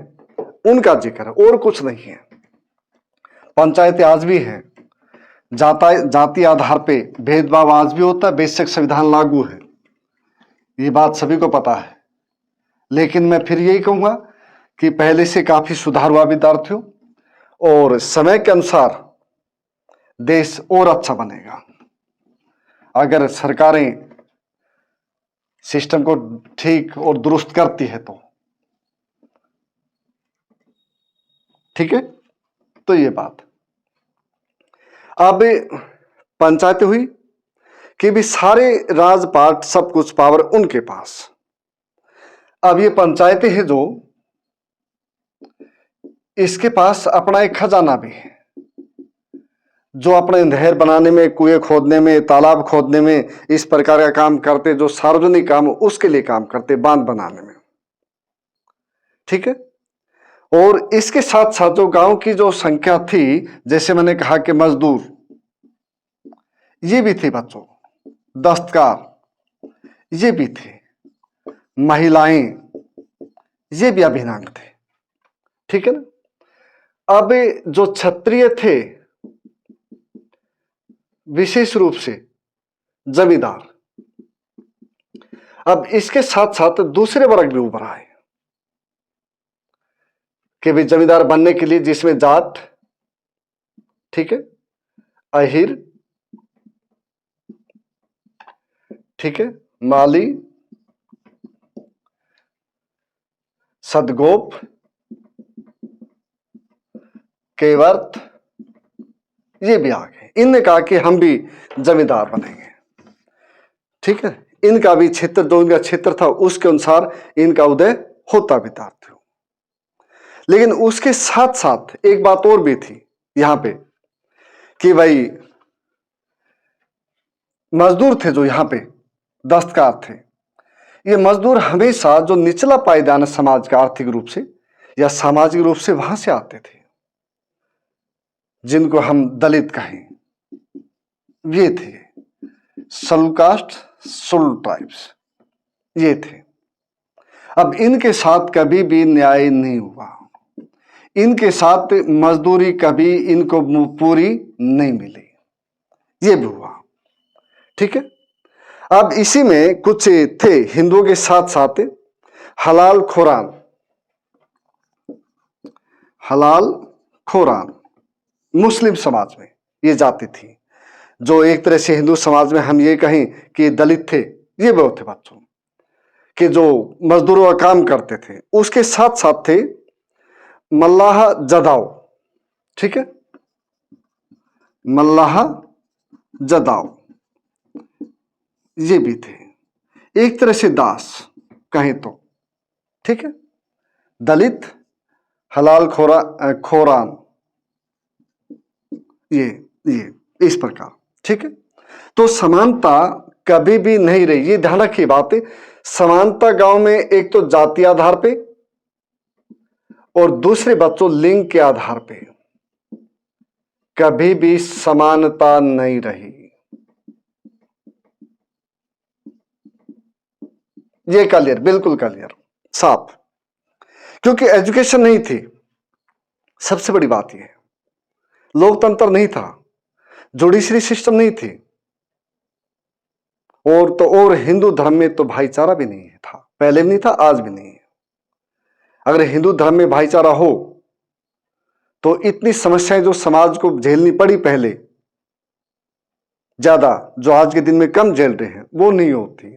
उनका जिक्र है, और कुछ नहीं है। पंचायतें आज भी हैं, जाति आधार पे भेदभाव आज भी होता है, बेशक संविधान लागू है, ये बात सभी को पता है, लेकिन मैं फिर यही कहूंगा कि पहले से काफी सुधार हुआ विद्यार्थियों, और समय के अनुसार देश और अच्छा बनेगा अगर सरकारें सिस्टम को ठीक और दुरुस्त करती है तो, ठीक है। तो ये बात, अब पंचायत हुई कि भी सारे राजपाट सब कुछ पावर उनके पास। अब ये पंचायतें हैं जो, इसके पास अपना एक खजाना भी है, जो अपने नहर बनाने में, कुएं खोदने में, तालाब खोदने में, इस प्रकार का काम करते, जो सार्वजनिक काम उसके लिए काम करते, बांध बनाने में, ठीक है। और इसके साथ साथ जो गांव की जो संख्या थी, जैसे मैंने कहा कि मजदूर ये भी थे बच्चों, दस्तकार ये भी थे, महिलाएं ये भी अभिनांग थे, ठीक है ना। अब जो क्षत्रिय थे, विशेष रूप से जमींदार, अब इसके साथ साथ दूसरे वर्ग भी उभर आए कि भी जमींदार बनने के लिए, जिसमें जाट, ठीक है, अहिर, ठीक है, माली, सदगोप, केवर्त, ये भी आ गए। इनने कहा कि हम भी जमींदार बनेंगे, ठीक है। इनका भी क्षेत्र, जो इनका क्षेत्र था उसके अनुसार इनका उदय होता विद्यार्थियों। लेकिन उसके साथ साथ एक बात और भी थी यहां पे, कि भाई मजदूर थे जो यहां पे दस्तकार थे, ये मजदूर हमेशा जो निचला पायदान है समाज का, आर्थिक रूप से या सामाजिक रूप से, वहां से आते थे, जिनको हम दलित कहें, ये थे शेड्यूल कास्ट, शेड्यूल ट्राइब्स, ये थे। अब इनके साथ कभी भी न्याय नहीं हुआ, इनके साथ मजदूरी कभी इनको पूरी नहीं मिली, ये भी हुआ, ठीक है। अब इसी में कुछ थे हिंदुओं के साथ साथ हलाल खोरान, हलाल खोरान मुस्लिम समाज में ये जाति थी, जो एक तरह से हिंदू समाज में हम ये कहें कि दलित थे, ये वो थे बच्चों, कि जो मजदूरों का काम करते थे। उसके साथ साथ थे मल्लाह जदाव, ठीक है, मल्लाह जदाव ये भी थे, एक तरह से दास कहें तो, ठीक है। दलित, हलाल खोरान, ये इस प्रकार, ठीक है। तो समानता कभी भी नहीं रही, ये ध्यान रखिए बात। समानता गांव में एक तो जाति आधार पे और दूसरे बच्चों लिंग के आधार पे कभी भी समानता नहीं रही। ये क्लियर, बिल्कुल क्लियर, साफ, क्योंकि एजुकेशन नहीं थी। सबसे बड़ी बात यह है, लोकतंत्र नहीं था, जुडिशरी सिस्टम नहीं थी, और हिंदू धर्म में तो भाईचारा भी नहीं था, पहले भी नहीं था, आज भी नहीं है। अगर हिंदू धर्म में भाईचारा हो तो इतनी समस्याएं जो समाज को झेलनी पड़ी पहले, ज्यादा जो आज के दिन में कम झेल रहे हैं, वो नहीं होती।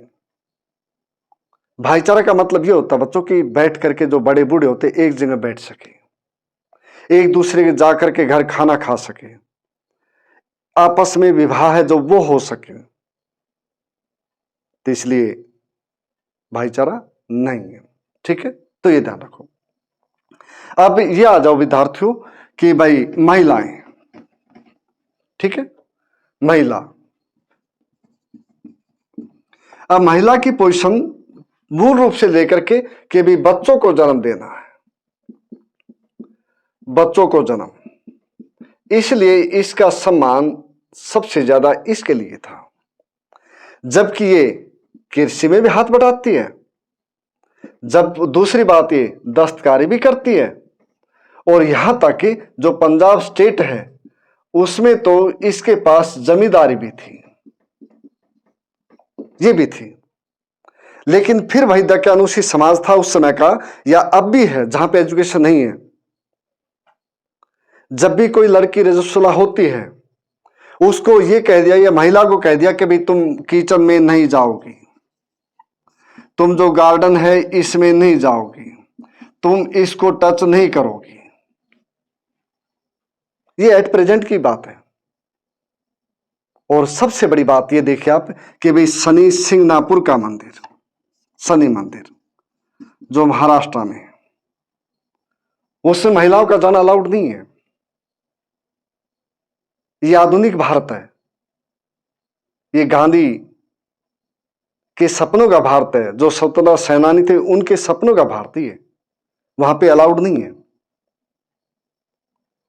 भाईचारा का मतलब ये होता बच्चों की बैठ करके जो बड़े बूढ़े होते एक जगह बैठ सके, एक दूसरे के जाकर के घर खाना खा सके, आपस में विवाह है जो वो हो सके। तो इसलिए भाईचारा नहीं है। ठीक है, तो ये ध्यान रखो। अब ये आ जाओ विद्यार्थियों कि भाई महिलाएं, ठीक है, महिला, अब महिला की पोजीशन मूल रूप से लेकर के कि भी बच्चों को जन्म देना है, बच्चों को जन्म, इसलिए इसका सम्मान सबसे ज्यादा इसके लिए था। जबकि ये कृषि में भी हाथ बटाती है, जब दूसरी बात ये दस्तकारी भी करती है, और यहां तक कि जो पंजाब स्टेट है उसमें तो इसके पास जमींदारी भी थी, ये भी थी। लेकिन फिर वही दक्यानुशी समाज था उस समय का, या अब भी है, जहां पे एजुकेशन नहीं है। जब भी कोई लड़की रजस्वला होती है उसको ये कह दिया, या महिला को कह दिया कि भाई तुम किचन में नहीं जाओगी, तुम जो गार्डन है इसमें नहीं जाओगी, तुम इसको टच नहीं करोगी। ये एट प्रेजेंट की बात है। और सबसे बड़ी बात ये देखिए आप कि भाई शनि सिंगनापुर का मंदिर, शनि मंदिर जो महाराष्ट्र में है, उसमें महिलाओं का जाना अलाउड नहीं है। ये आधुनिक भारत है, ये गांधी के सपनों का भारत है, जो स्वतंत्रता सेनानी थे उनके सपनों का भारत ही है, वहां पे अलाउड नहीं है।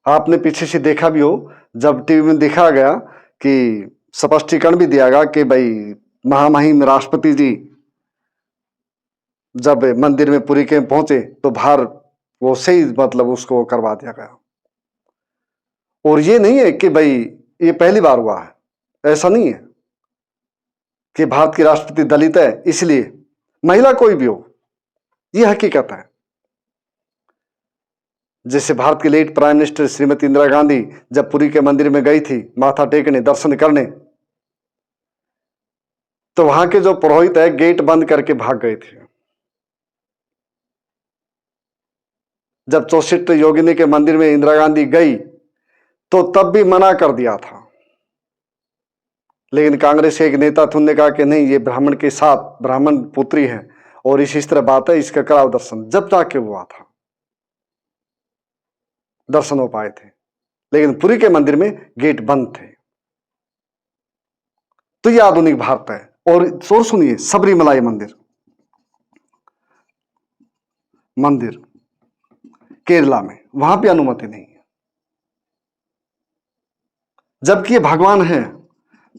आपने पीछे से देखा भी हो, जब टीवी में देखा गया कि स्पष्टीकरण भी दिया गया कि भाई महामहिम राष्ट्रपति जी जब मंदिर में पुरी के पहुंचे तो बाहर वो सही मतलब उसको करवा दिया गया। और ये नहीं है कि भाई ये पहली बार हुआ है, ऐसा नहीं है कि भारत की राष्ट्रपति दलित है इसलिए, महिला कोई भी हो, ये हकीकत है। जैसे भारत की late prime minister Shrimati Indira Gandhi जब पुरी के मंदिर में गई थी माथा टेकने, दर्शन करने, तो वहां के जो पुरोहित है गेट बंद करके भाग गए थे। जब चौसिट योगिनी के मंदिर में इंदिरा गांधी गई तो तब भी मना कर दिया था, लेकिन कांग्रेस के एक नेता थे, उन्होंने कहा कि नहीं, ये ब्राह्मण के साथ ब्राह्मण पुत्री है और इस तरह बात है, इसका कराओ दर्शन। जब जाके हुआ था दर्शन हो पाए थे, लेकिन पुरी के मंदिर में गेट बंद थे। तो यह आधुनिक भारत है। और सोच सुनिए, सबरीमलाई मंदिर, मंदिर केरला में, वहां पे अनुमति नहीं है। जबकि ये भगवान है,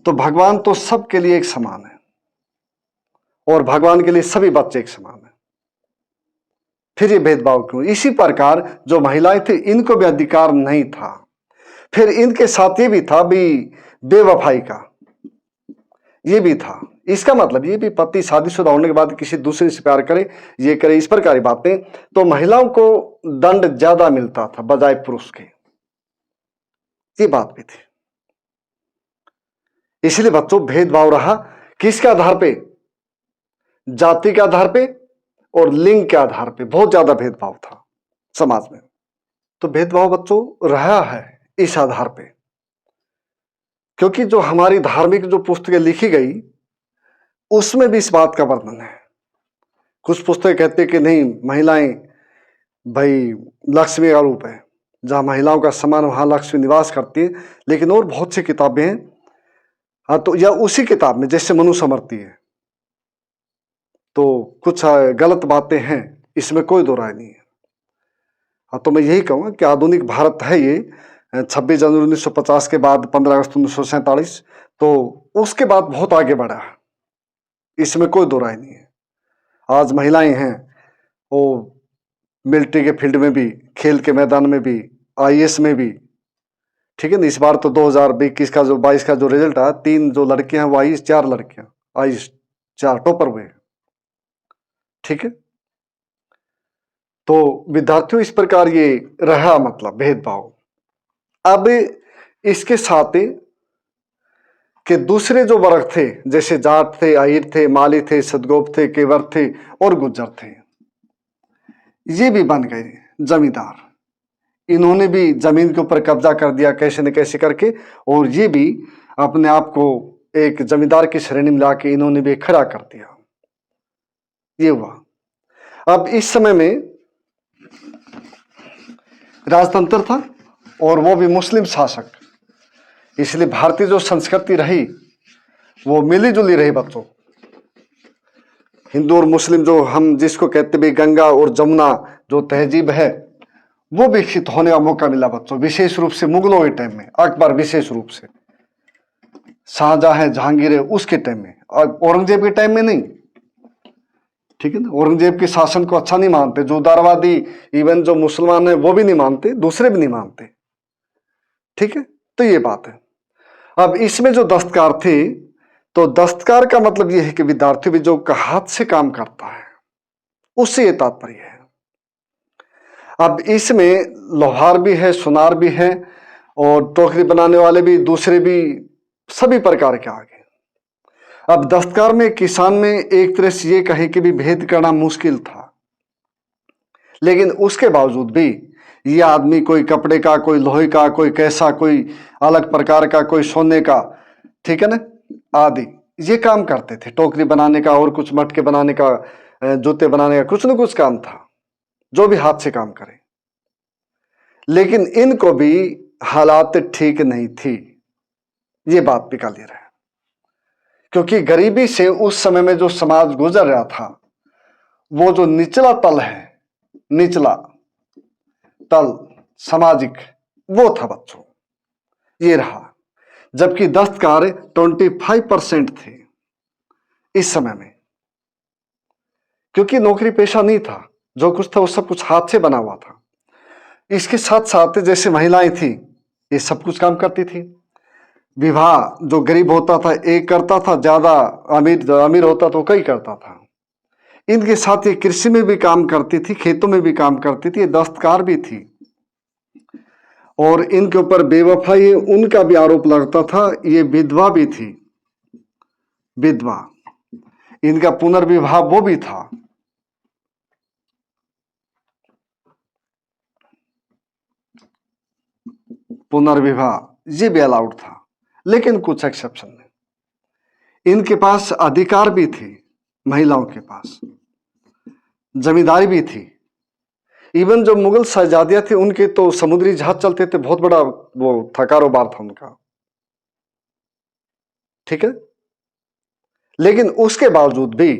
तो भगवान तो सबके लिए एक समान है, और भगवान के लिए सभी बच्चे एक समान है। फिर ये भेदभाव क्यों? इसी प्रकार जो महिलाएं थी इनको भी अधिकार नहीं था। फिर इनके साथ ये भी था भी बेवफाई का, ये भी था। इसका मतलब ये भी पति शादीशुदा होने के बाद किसी दूसरे से प्यार करे, ये करे, इस प्रकार की बातें, तो महिलाओं को दंड ज्यादा मिलता था बजाय पुरुष के, ये बात भी थी। इसलिए बच्चों भेदभाव रहा किसके आधार पे? जाति के आधार पे और लिंग के आधार पे बहुत ज्यादा भेदभाव था समाज में। तो भेदभाव बच्चों रहा है इस आधार पे, क्योंकि जो हमारी धार्मिक जो पुस्तकें लिखी गई उसमें भी इस बात का वर्णन है। कुछ पुस्तकें कहते कि नहीं, महिलाएं भाई लक्ष्मी का रूप है, जहां महिलाओं का सम्मान वहां लक्ष्मी निवास करती है। लेकिन और बहुत सी किताबें हैं, हाँ, तो या उसी किताब में जैसे मनुस्मृति है, तो कुछ गलत बातें हैं, इसमें कोई दो राय नहीं है। हाँ, तो मैं यही कहूँगा कि आधुनिक भारत है ये 26 जनवरी 1950 के बाद 15 अगस्त 1947, तो उसके बाद बहुत आगे बढ़ा है, इसमें कोई दो राय नहीं है। आज महिलाएं हैं वो मिलिट्री के फील्ड में भी, खेल के मैदान में भी, आईएएस में भी, ठीक है ना। इस बार तो 2021 का जो 22 का जो रिजल्ट आया, 3 जो लड़के हैं वो आईएएस, 4 लड़कियां आईएएस, 4 टॉपर हुए, ठीक है। तो विद्यार्थियों इस प्रकार ये रहा मतलब भेदभाव। अब इसके साथ कि दूसरे जो वर्ग थे, जैसे जाट थे, अहिर थे, माली थे, सदगोप थे, केवर थे और गुज्जर थे, ये भी बन गए जमींदार। इन्होंने भी जमीन के ऊपर कब्जा कर दिया कैसे न कैसे करके, और ये भी अपने आप को एक जमींदार की श्रेणी में लाके इन्होंने भी खड़ा कर दिया। ये हुआ। अब इस समय में राजतंत्र था और वो भी मुस्लिम शासक, इसलिए भारतीय जो संस्कृति रही वो मिली जुली रही बच्चों। हिंदू और मुस्लिम जो हम जिसको कहते भी गंगा और जमुना जो तहजीब है, वो विकसित होने का मौका मिला बच्चों, विशेष रूप से मुगलों के टाइम में, अकबर विशेष रूप से, शाहजहां है, जहांगीर है, उसके टाइम में, और औरंगजेब के टाइम में नहीं, ठीक है ना। औरंगजेब के शासन को अच्छा नहीं मानते, जो उदारवादी इवन जो मुसलमान है वो भी नहीं मानते, दूसरे भी नहीं मानते, ठीक है। तो ये बात है। अब इसमें जो दस्तकार थे, तो दस्तकार का मतलब यह है कि विद्यार्थी भी जो हाथ से काम करता है, उससे ये तात्पर्य है। अब इसमें लोहार भी है, सुनार भी है, और टोकरी बनाने वाले भी, दूसरे भी, सभी प्रकार के आगे। अब दस्तकार में, किसान में एक तरह से ये कहे कि भी भेद करना मुश्किल था, लेकिन उसके बावजूद भी ये आदमी कोई कपड़े का, कोई लोहे का, कोई कैसा, कोई अलग प्रकार का, कोई सोने का, ठीक है ना, आदि ये काम करते थे। टोकरी बनाने का और कुछ मटके बनाने का, जूते बनाने का, कुछ न कुछ काम था, जो भी हाथ से काम करे। लेकिन इनको भी हालात ठीक नहीं थी, ये बात भी क्लियर है, क्योंकि गरीबी से उस समय में जो समाज गुजर रहा था, वो जो निचला तल है, निचला तल सामाजिक, वो था बच्चों, ये रहा। जबकि दस्तकार 25% थे इस समय में, क्योंकि नौकरी पेशा नहीं था, जो कुछ था वो सब कुछ हाथ से बना हुआ था। इसके साथ साथ जैसे महिलाएं थी, ये सब कुछ काम करती थी। विवाह जो गरीब होता था एक करता था, ज्यादा अमीर होता तो कई करता था। इनके साथ ये कृषि में भी काम करती थी, खेतों में भी काम करती थी, ये दस्तकार भी थी। और इनके ऊपर बेवफाई उनका भी आरोप लगता था, ये विधवा भी थी, विधवा, इनका पुनर्विवाह वो भी था। पुनर्विवाह ये भी अलाउड था, लेकिन कुछ एक्सेप्शन है। इनके पास अधिकार भी थे, महिलाओं के पास जमींदारी भी थी। इवन जो मुगल शहजादियां थे, उनके तो समुद्री जहाज चलते थे, बहुत बड़ा वो था, कारोबार था उनका, ठीक है। लेकिन उसके बावजूद भी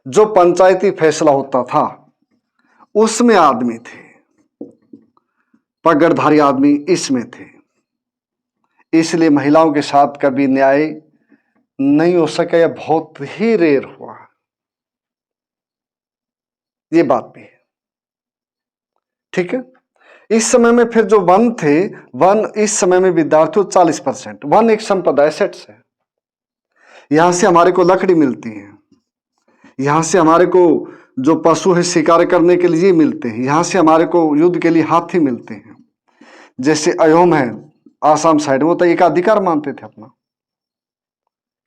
जो पंचायती फैसला होता था, उसमें आदमी थे, पगड़धारी आदमी इसमें थे, इसलिए महिलाओं के साथ कभी न्याय नहीं हो सका या बहुत ही रेयर हुआ, ये बात भी है, ठीक है। इस समय में फिर जो वन थे, वन इस समय में विद्यार्थियों 40%, वन एक संपदा, एसेट्स है। यहां से हमारे को लकड़ी मिलती है, यहां से हमारे को जो पशु है शिकार करने के लिए मिलते हैं, यहां से हमारे को युद्ध के लिए हाथी मिलते हैं। जैसे अयोम है आसाम साइड, वो तो एक अधिकार मानते थे अपना,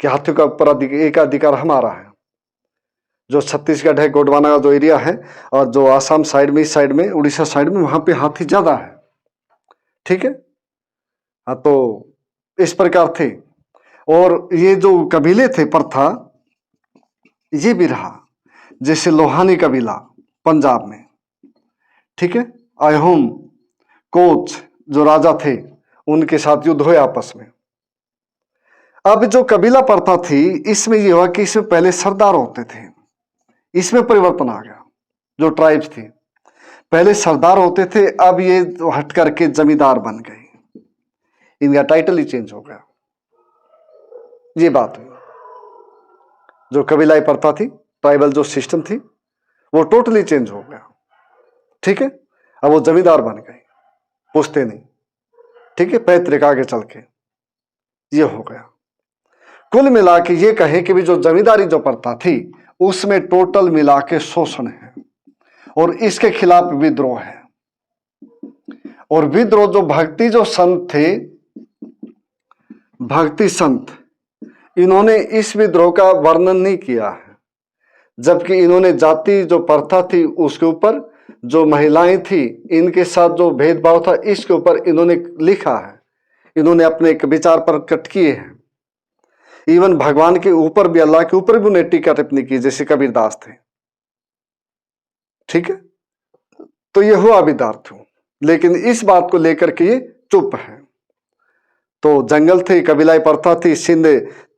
कि हाथियों का ऊपर एक अधिकार हमारा है। जो छत्तीसगढ़ है, गोंडवाना का जो एरिया है, और जो आसाम साइड में, इस साइड में, उड़ीसा साइड में, वहां पे हाथी ज्यादा है, ठीक है। हाँ, तो इस प्रकार थे। और ये जो कबीले थे, प्रथा ये भी रहा, जैसे लोहानी कबीला पंजाब में, ठीक है, अहोम, कोच जो राजा थे, उनके साथ युद्ध हुए आपस में। अब जो कबीला प्रथा थी, इसमें यह हुआ कि इसमें पहले सरदार होते थे, इसमें परिवर्तन आ गया, जो ट्राइब्स थी। पहले सरदार होते थे, अब ये हट करके जमींदार बन गए, इनका टाइटल ही चेंज हो गया। ये बात हुई। जो कबीलाई प्रथा थी, ट्राइबल जो सिस्टम थी, वो टोटली चेंज हो गया। ठीक है, अब वो जमींदार बन गए, पूछते नहीं। ठीक है, पैतृक आगे चल के ये हो गया। कुल मिला के ये कहे कि भी जो जमींदारी जो प्रथा थी उसमें टोटल मिला के शोषण है और इसके खिलाफ विद्रोह है। और विद्रोह जो भक्ति जो संत थे, भक्ति संत, इन्होंने इस विद्रोह का वर्णन नहीं किया है, जबकि इन्होंने जाति जो प्रथा थी उसके ऊपर, जो महिलाएं थी इनके साथ जो भेदभाव था इसके ऊपर इन्होंने लिखा है, इन्होंने अपने एक विचार प्रकट किए हैं। इवन भगवान के ऊपर भी, अल्लाह के ऊपर भी उन्हें टीका टिप्पणी की, जैसे कबीरदास थे। ठीक है, तो ये हुआ विद्यार्थी, लेकिन इस बात को लेकर के ये चुप है। तो जंगल थे, कबीलाई प्रथा थी, सिंध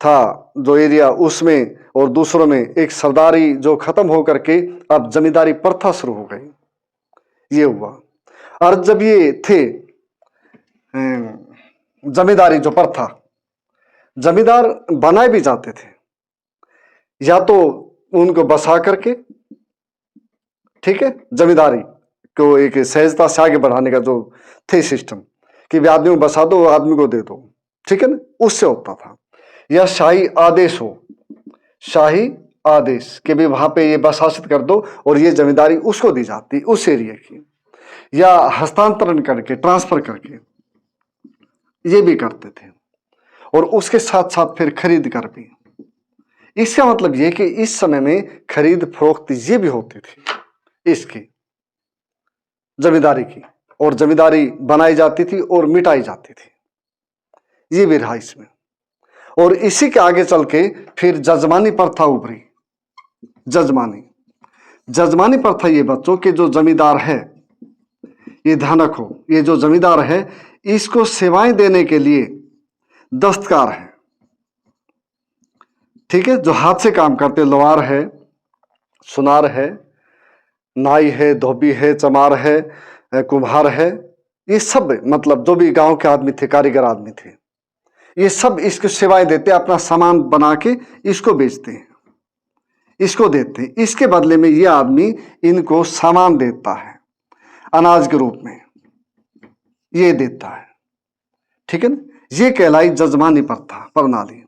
था जो एरिया, उसमें और दूसरों में एक सरदारी जो खत्म होकर के अब जमींदारी प्रथा शुरू हो गई, ये हुआ। और जब ये थे जमींदारी जो प्रथा, जमींदार बनाए भी जाते थे, या तो उनको बसा करके, ठीक है, जमींदारी को एक सहजता से आगे बढ़ाने का जो थे सिस्टम कि भी आदमी को बसा दो, आदमी को दे दो, ठीक है ना, उससे होता था। या शाही आदेश हो, शाही आदेश कि भी वहां पे ये बसासित कर दो और ये जमींदारी उसको दी जाती उस एरिया की, या हस्तांतरण करके, ट्रांसफर करके ये भी करते थे। और उसके साथ साथ फिर खरीद कर भी। इसका मतलब ये कि इस समय में खरीद फरोख्त ये भी होती थी इसकी, जमींदारी की, और जमींदारी बनाई जाती थी और मिटाई जाती थी, ये भी रहा इसमें। और इसी के आगे चल के फिर जजमानी प्रथा उभरी। जजमानी प्रथा ये बच्चों के जो जमींदार है, ये ध्यान रखो, ये जो जमींदार है इसको सेवाएं देने के लिए दस्तकार है, ठीक है, जो हाथ से काम करते, लोहार है, सुनार है, नाई है, धोबी है, चमार है, कुम्हार है, ये सब मतलब जो भी गांव के आदमी थे, कारीगर आदमी थे, ये सब इसको सेवाएं देते, अपना सामान बना के इसको बेचते हैं, इसको देते हैं। इसके बदले में ये आदमी इनको सामान देता है, अनाज के रूप में ये देता है, ठीक है ना। ये कहलाई जजमानी प्रथा प्रणाली।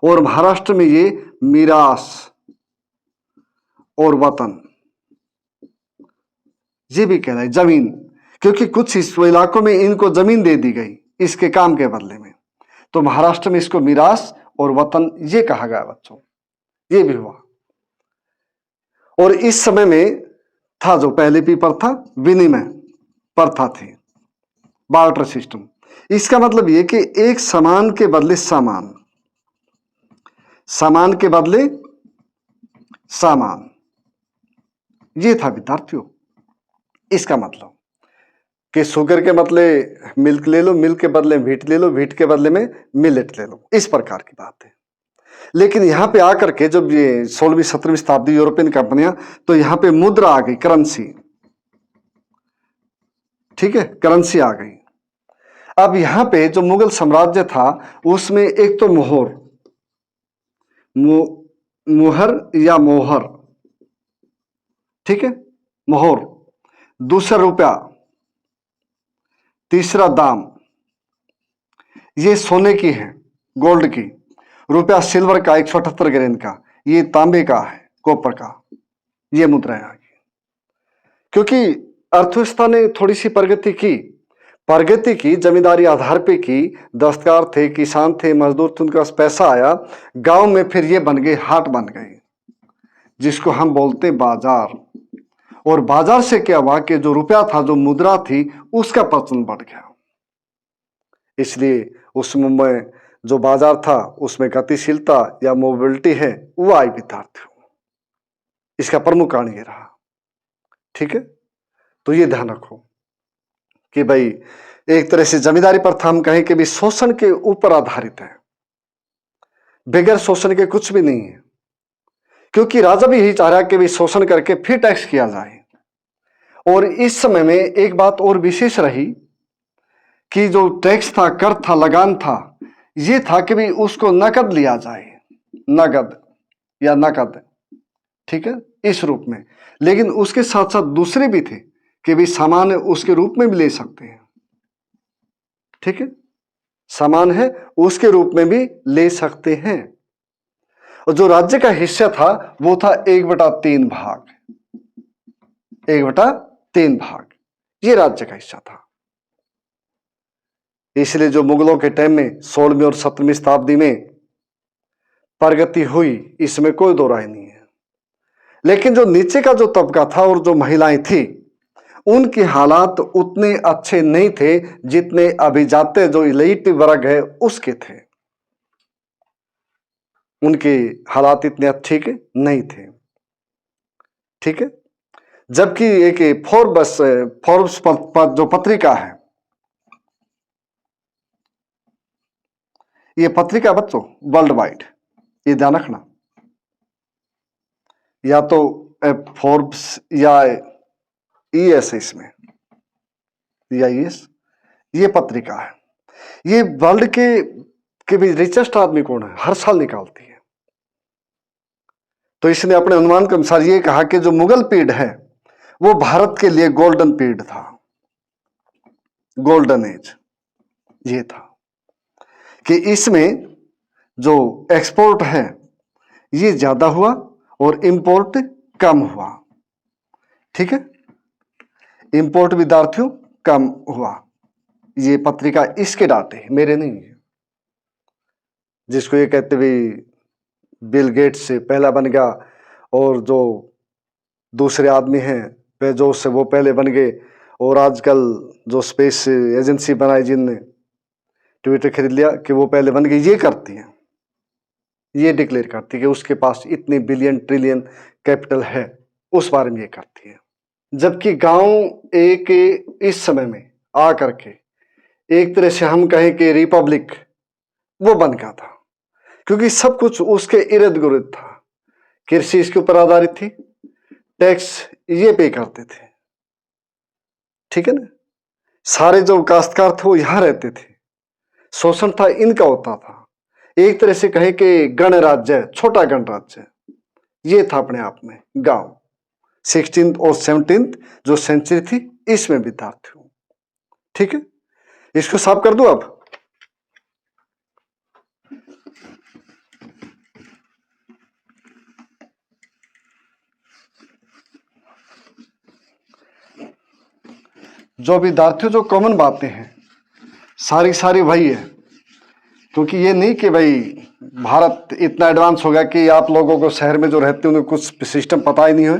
और महाराष्ट्र में ये मीरास और वतन ये भी कहलाई जमीन, क्योंकि कुछ इलाकों में इनको जमीन दे दी गई इसके काम के बदले में, तो महाराष्ट्र में इसको मीरास और वतन ये कहा गया बच्चों, ये भी हुआ। और इस समय में था जो पहले भी प्रथा, विनिमय प्रथा थी, बार्टर सिस्टम। इसका मतलब ये कि एक सामान के बदले सामान, सामान के बदले सामान, ये था विद्यार्थियों। इसका मतलब कि शुगर के बदले मिल्क ले लो, मिल्क के बदले व्हीट ले लो, व्हीट के बदले में मिलेट ले लो, इस प्रकार की बात है। लेकिन यहां पे आकर के जब ये 16वीं 17वीं शताब्दी यूरोपियन कंपनियां, तो यहां पे मुद्रा आ गई, करेंसी, ठीक है, करेंसी आ गई। अब यहां पे जो मुगल साम्राज्य था उसमें एक तो मोहर, मुहर या मोहर, ठीक है, मोहर, दूसरा रुपया, तीसरा दाम, ये सोने की है, गोल्ड की, रुपया सिल्वर का 178 ग्रेन का, ये तांबे का है, कॉपर का, ये मुद्राएं आ गई। क्योंकि अर्थव्यवस्था ने थोड़ी सी प्रगति की जमींदारी आधार पे की, दस्तकार थे, किसान थे, मजदूर थे, उनके पास पैसा आया, गांव में फिर ये बन गए, हाट बन गए, जिसको हम बोलते बाजार। और बाजार से क्या हुआ कि जो रुपया था, जो मुद्रा थी, उसका प्रचलन बढ़ गया। इसलिए उसमें जो बाजार था उसमें गतिशीलता या मोबिलिटी है वो आई विद्यार्थियों, इसका प्रमुख कारण ये रहा, ठीक है। तो ये ध्यान रखो कि भाई एक तरह से जमींदारी प्रथा हम कहें कि भी शोषण के ऊपर आधारित है, बगैर शोषण के कुछ भी नहीं है। क्योंकि राजा भी यही चाह रहा है कि भी शोषण करके फिर टैक्स किया जाए, और इस समय में एक बात और विशेष रही कि जो टैक्स था, कर था, लगान था, ये था कि भी उसको नकद लिया जाए, नगद या नकद, ठीक है, इस रूप में। लेकिन उसके साथ साथ दूसरे भी थे कि भी सामान उसके रूप में भी ले सकते हैं, ठीक है, सामान है उसके रूप में भी ले सकते हैं। और जो राज्य का हिस्सा था वो था 1/3 भाग, 1/3 भाग, ये राज्य का हिस्सा था। इसलिए जो मुगलों के टाइम में 16वीं और 17वीं शताब्दी में प्रगति हुई, इसमें कोई दो राय नहीं है। लेकिन जो नीचे का जो तबका था और जो महिलाएं थी, उनके हालात उतने अच्छे नहीं थे जितने अभिजाते जो इलीट वर्ग है उसके थे। उनके हालात इतने अच्छे के नहीं थे, ठीक है। जबकि एक फोर्ब्स जो पत्रिका है, ये पत्रिका बच्चों वर्ल्ड वाइड, ये ध्यान रखना, या तो फोर्ब्स या ईएस, इसमें या ईएस, ये पत्रिका है, ये वर्ल्ड के भी रिचेस्ट आदमी कौन है हर साल निकालती है। तो इसने अपने अनुमान के अनुसार ये कहा कि जो मुगल पीरियड है वो भारत के लिए गोल्डन पीरियड था, गोल्डन एज ये था, कि इसमें जो एक्सपोर्ट है ये ज्यादा हुआ और इंपोर्ट कम हुआ, ठीक है, इंपोर्ट विद्यार्थियों कम हुआ। ये पत्रिका इसके डाटे, मेरे नहीं है। जिसको ये कहते हुए बिल गेट्स से पहला बन गया, और जो दूसरे आदमी हैं बेजोस से वो पहले बन गए, और आजकल जो स्पेस एजेंसी बनाई जिनने ट्विटर खरीद लिया कि वो पहले बन गए, ये करती हैं, ये डिक्लेयर करती है कि उसके पास इतने बिलियन ट्रिलियन कैपिटल है, उस बारे में ये करती है। जबकि गांव एक इस समय में आ करके एक तरह से हम कहें कि रिपब्लिक वो बन गया था, क्योंकि सब कुछ उसके इर्द गिर्द था। कृषि इसके ऊपर आधारित थी, टैक्स ये पे करते थे, ठीक है ना, सारे जो काश्तकार थे वो यहां रहते थे, शोषण था इनका होता था। एक तरह से कहें कि गणराज्य, छोटा गणराज्य ये था अपने आप में गांव। 16th और 17th जो सेंचुरी थी इसमें विद्यार्थी हूं, ठीक है, इसको साफ कर दूं अब। जो विद्यार्थियों जो कॉमन बातें हैं सारी सारी वही है, क्योंकि ये नहीं कि भाई भारत इतना एडवांस हो गया कि आप लोगों को शहर में जो रहते हैं उन्हें कुछ सिस्टम पता ही नहीं है,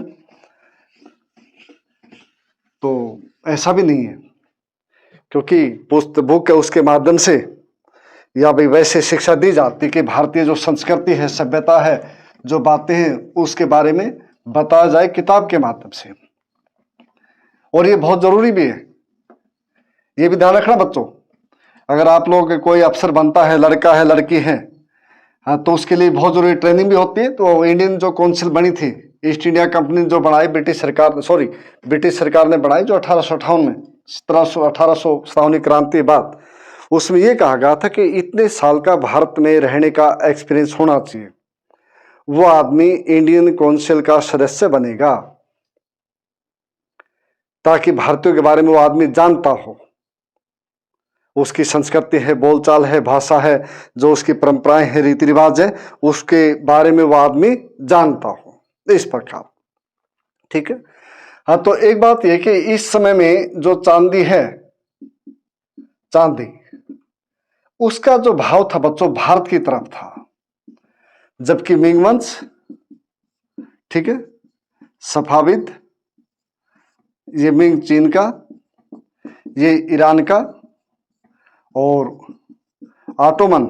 तो ऐसा भी नहीं है। क्योंकि पुस्तक बुक है उसके माध्यम से या भाई वैसे शिक्षा दी जाती कि भारतीय जो संस्कृति है, सभ्यता है, जो बातें हैं उसके बारे में बताया जाए किताब के माध्यम से, और ये बहुत जरूरी भी है। ये भी ध्यान रखना बच्चों, अगर आप लोग कोई अफसर बनता है, लड़का है लड़की है, हाँ, तो उसके लिए बहुत जरूरी ट्रेनिंग भी होती है। तो इंडियन जो काउंसिल बनी थी, ईस्ट इंडिया कंपनी जो बनाई ब्रिटिश सरकार ने बनाई, जो 1858 में 1857 क्रांति के बाद, उसमें यह कहा गया था कि इतने साल का भारत में रहने का एक्सपीरियंस होना चाहिए, वो आदमी इंडियन काउंसिल का सदस्य बनेगा, ताकि भारतीयों के बारे में वो आदमी जानता हो, उसकी संस्कृति है, बोलचाल है, भाषा है, जो उसकी परंपराएं हैं, रीति रिवाज है, उसके बारे में वो आदमी जानता हो, इस प्रकार, ठीक है। हाँ, तो एक बात यह कि इस समय में जो चांदी है, चांदी उसका जो भाव था बच्चों भारत की तरफ था, जबकि मिंग वंश, ठीक है, सफाविद, ये मिंग चीन का, ये ईरान का, और ऑटोमन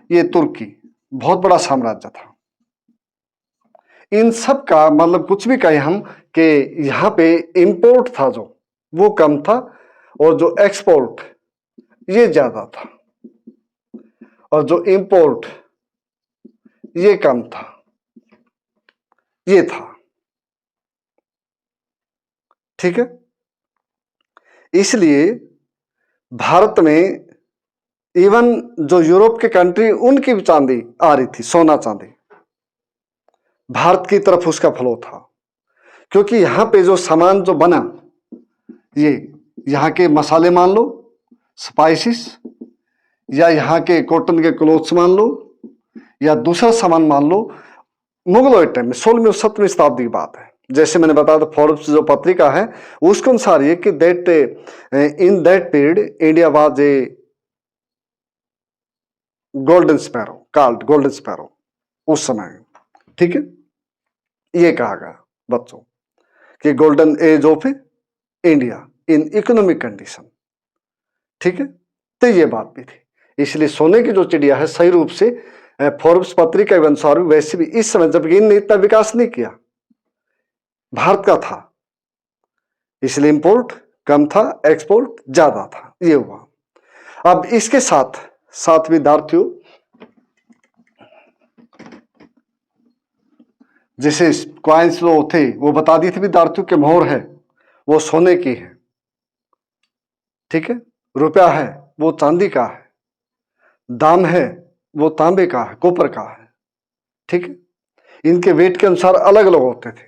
ये तुर्की, बहुत बड़ा साम्राज्य था। इन सब का मतलब कुछ भी कहें हम कि यहां पे इंपोर्ट था जो वो कम था, और जो एक्सपोर्ट ये ज्यादा था, और जो इंपोर्ट ये कम था, ये था। ठीक है। इसलिए भारत में इवन जो यूरोप के कंट्री, उनकी भी चांदी आ रही थी, सोना चांदी भारत की तरफ उसका फ्लो था, क्योंकि यहां पे जो सामान जो बना, ये यहाँ के मसाले मान लो, स्पाइसिस, या यहाँ के कॉटन के क्लोथ्स मान लो, या दूसरा सामान मान लो, मुगलों के टाइम में 16वीं और 17वीं शताब्दी की बात है। जैसे मैंने बताया था, फोर्ब्स जो पत्रिका है उसके अनुसार ये कि that in that period India was a golden sparrow, called golden sparrow उस समय। ठीक है, ये कहा गया बच्चों कि golden age of India in economic condition. ठीक है, तो ये बात भी थी। इसलिए सोने की जो चिड़िया है सही रूप से फोर्ब्स पत्रिका के अनुसार वैसे भी इस समय, जबकि इनने इतना विकास नहीं किया, भारत का था, इसलिए इंपोर्ट कम था, एक्सपोर्ट ज्यादा था, ये हुआ। अब इसके साथ साथ विद्यार्थियों, जैसे कॉइन्स जो थे वो बता दिए थे विद्यार्थियों के मोहर है वो सोने की है। ठीक है, रुपया है वो चांदी का है, दाम है वो तांबे का है, कॉपर का है। ठीक है, इनके वेट के अनुसार अलग अलग होते थे।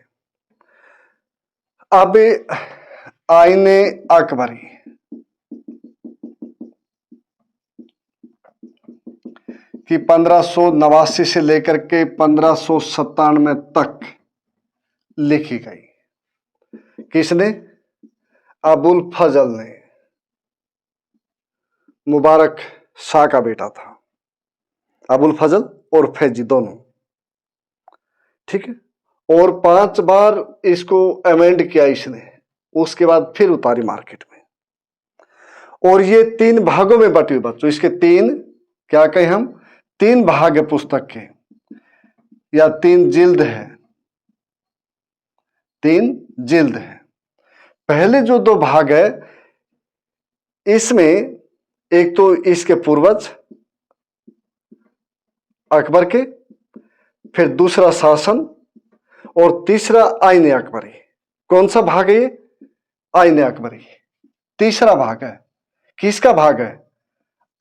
अब आईने अकबरी, कि 1589 से लेकर के 1597 तक लिखी गई। किसने? अबुल फजल ने, मुबारक शाह का बेटा था अबुल फजल और फैजी दोनों। ठीक है, और 5 बार इसको अमेंड किया इसने, उसके बाद फिर उतारी मार्केट में। और ये 3 भागों में बटी हुई बच्चों, इसके 3 क्या कहें हम, 3 भाग है पुस्तक के, या 3 जिल्द है, 3 जिल्द है। पहले जो 2 भाग है इसमें एक तो इसके पूर्वज अकबर के, फिर दूसरा शासन, और तीसरा आईने अकबरी। कौन सा भाग है ये? आईने अकबरी तीसरा भाग है। किसका भाग है?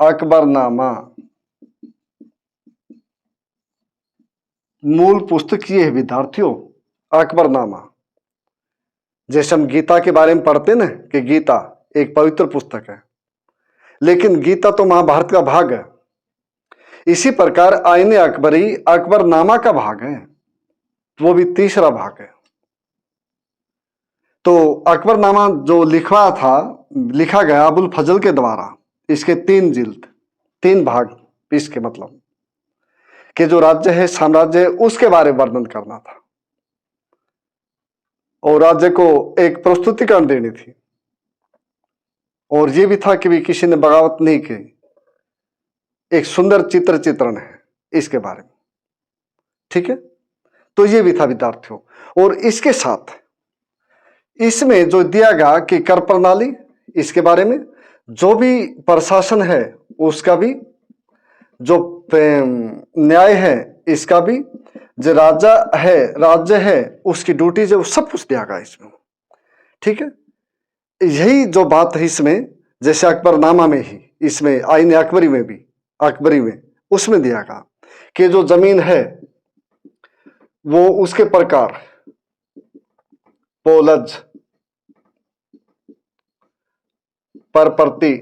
अकबरनामा। मूल पुस्तक ये है विद्यार्थियों, अकबरनामा। जैसे हम गीता के बारे में पढ़ते ना कि गीता एक पवित्र पुस्तक है, लेकिन गीता तो महाभारत का भाग है। इसी प्रकार आईने अकबरी अकबरनामा का भाग है, वो भी तीसरा भाग है। तो अकबरनामा जो लिखा गया अबुल फजल के द्वारा, इसके 3 जिल्द, 3 भाग, इसके मतलब कि जो राज्य है, साम्राज्य है, उसके बारे में वर्णन करना था और राज्य को एक प्रस्तुतिकरण देनी थी। और ये भी था कि भी किसी ने बगावत नहीं की, एक सुंदर चित्रण है इसके बारे में। ठीक है, तो ये भी था विद्यार्थियों। और इसके साथ इसमें जो दिया गया कि कर प्रणाली, इसके बारे में, जो भी प्रशासन है उसका भी, जो न्याय है इसका भी, जो राज्य है उसकी ड्यूटीज है, वो सब कुछ दिया गया इसमें। ठीक है, यही जो बात है इसमें, जैसे अकबरनामा में ही, इसमें आईने अकबरी में भी, अकबरी में उसमें दिया गया कि जो जमीन है वो उसके प्रकार, पोलज, परपर्ती,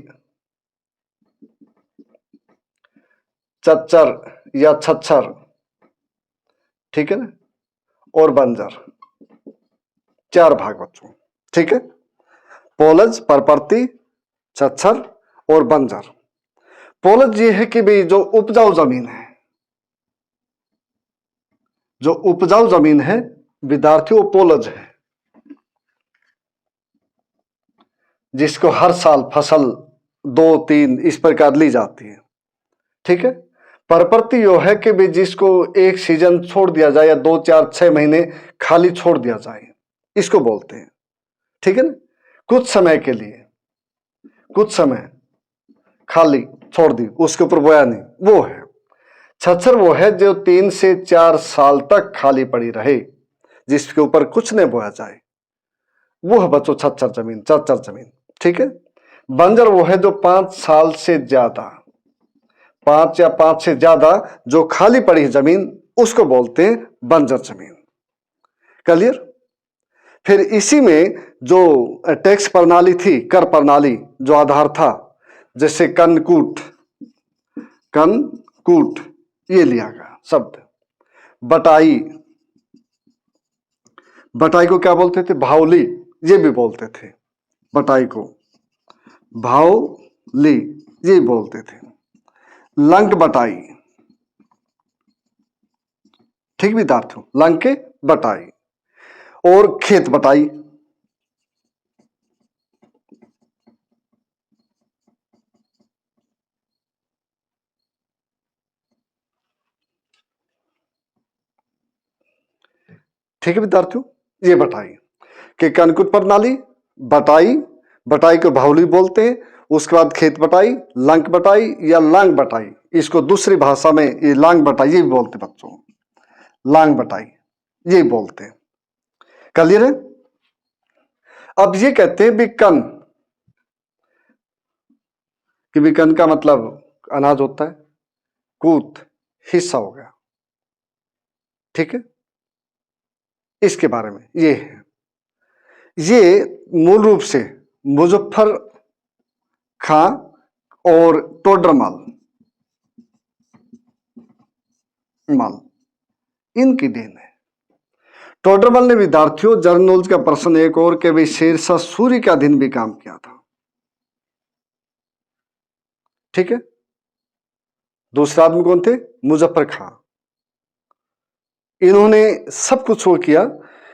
चच्चर या छच्छर, ठीक है ना, और बंजर, 4 भाग बच्चों। ठीक है, पोलज, परपर्ती, छच्छर और बंजर। पोलज ये है कि भाई जो उपजाऊ जमीन है, जो उपजाऊ जमीन है विद्यार्थियों, पोलज है, जिसको हर साल फसल 2-3 इस प्रकार ली जाती है। ठीक है, परपर्ती यो है कि भी जिसको एक सीजन छोड़ दिया जाए या 2-4-6 महीने खाली छोड़ दिया जाए, इसको बोलते हैं। ठीक है ना, कुछ समय के लिए, कुछ समय खाली छोड़ दी, उसके ऊपर बोया नहीं, वो है। छच्छर वो है जो 3 से 4 साल तक खाली पड़ी रहे, जिसके ऊपर कुछ नहीं बोया जाए, वो है बच्चों छच्चर जमीन, चरचर जमीन। ठीक है। बंजर वो है जो 5 साल से ज्यादा, 5 या 5 से ज्यादा जो खाली पड़ी है जमीन, उसको बोलते हैं बंजर जमीन। क्लियर। फिर इसी में जो टैक्स प्रणाली थी, कर प्रणाली जो आधार था, जैसे कनकूट, कनकूट ये लिया गया शब्द। बटाई, बटाई को क्या बोलते थे? भावली, ये भी बोलते थे। बटाई को भावली ये बोलते थे। लंक बटाई, ठीक विद्यार्थियों, लंक बटाई। और खेत बटाई, ठीक है विद्यार्थियों, ये बटाई कि कनकुट प्रणाली, बटाई, बटाई को भावली बोलते हैं। उसके बाद खेत बटाई, लंक बटाई या लांग बटाई, इसको दूसरी भाषा में ये लांग बटाई ये बोलते बच्चों, लांग बटाई ये बोलते हैं। क्लियर है। अब ये कहते हैं बिकन, कि बिकन का मतलब अनाज होता है, कूत हिस्सा हो गया। ठीक है। इसके बारे में ये है। ये मूल रूप से मुजफ्फर खां और टोडरमल मल इनकी देन है। टोडरमल ने विद्यार्थियों जनरल नॉलेज का प्रश्न एक और के भाई शेरशाह सूरी का अधीन भी काम किया था। ठीक है। दूसरे आदमी कौन थे? मुजफ्फर खां। इन्होंने सब कुछ वो किया।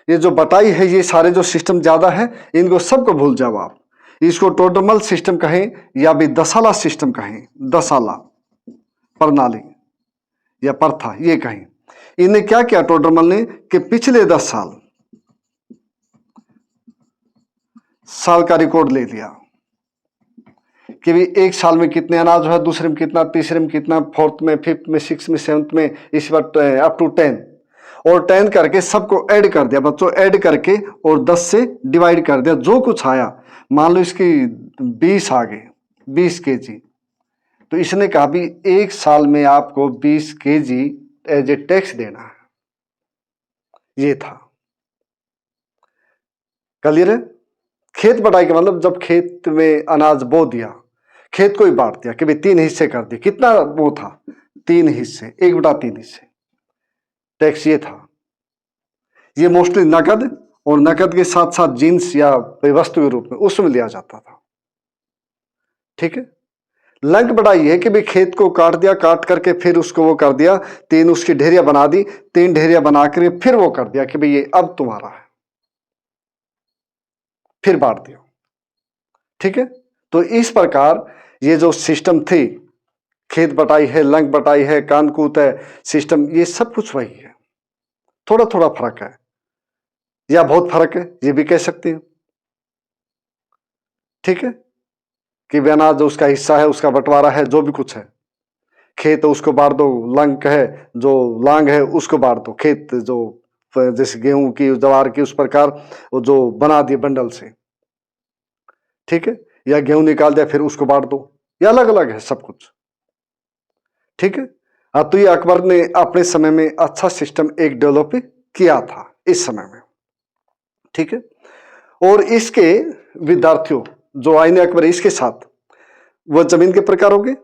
ये जो बटाई है, ये सारे जो सिस्टम ज्यादा है, इनको सबको भूल जाओ आप। इसको टोडरमल सिस्टम कहें या भी दसाला सिस्टम कहें, दसाला प्रणाली या प्रथा ये कहें। इन्हें क्या किया टोडरमल ने कि पिछले 10 साल का रिकॉर्ड ले लिया कि भी एक साल में कितने अनाज है, दूसरे में कितना, तीसरे में कितना, फोर्थ में, फिफ्थ में, सिक्स में, सेवंथ में, इस बार अप टू 10, और 10 करके सबको ऐड कर दिया बच्चों, ऐड करके और 10 से डिवाइड कर दिया। जो कुछ आया, मान लो इसकी 20 आ गए, 20 केजी, तो इसने कहा भी एक साल में आपको 20 केजी एज ए टैक्स देना है। ये था। क्लियर है। खेत बटाई का मतलब जब खेत में अनाज बो दिया, खेत को ही बांट दिया कि भाई 3 हिस्से कर दिए। कितना वो था? 3 हिस्से, 1/3 हिस्से टैक्स ये था। ये मोस्टली नकद और नकद के साथ साथ जींस या वस्तु के रूप में उसमें लिया जाता था। ठीक है। लंक बटाई है कि भाई खेत को काट दिया, काट करके फिर उसको वो कर दिया, 3 उसकी ढेरिया बना दी, 3 ढेरिया बना कर फिर वो कर दिया कि भाई ये अब तुम्हारा है, फिर बांट दिया। ठीक है। तो इस प्रकार ये जो सिस्टम थी, खेत बटाई है, लंक बटाई है, कानकूत है, सिस्टम, ये सब कुछ वही है। थोड़ा थोड़ा फर्क है या बहुत फर्क है, ये भी कह सकते हैं। ठीक है। कि अनाज जो उसका हिस्सा है, उसका बंटवारा है, जो भी कुछ है, खेत उसको बांट दो, लंक है जो लांग है उसको बांट दो, खेत जो जैसे गेहूं की, ज्वार की, उस प्रकार वो जो बना दिए बंडल से। ठीक है। या गेहूं निकाल दिया फिर उसको बांट दो, ये अलग अलग है सब कुछ। ठीक है। हाँ, तो ये अकबर ने अपने समय में अच्छा सिस्टम एक डेवलप किया था इस समय में। ठीक है। और इसके विद्यार्थियों जो आईने अकबर, इसके साथ वो जमीन के प्रकार हो गए,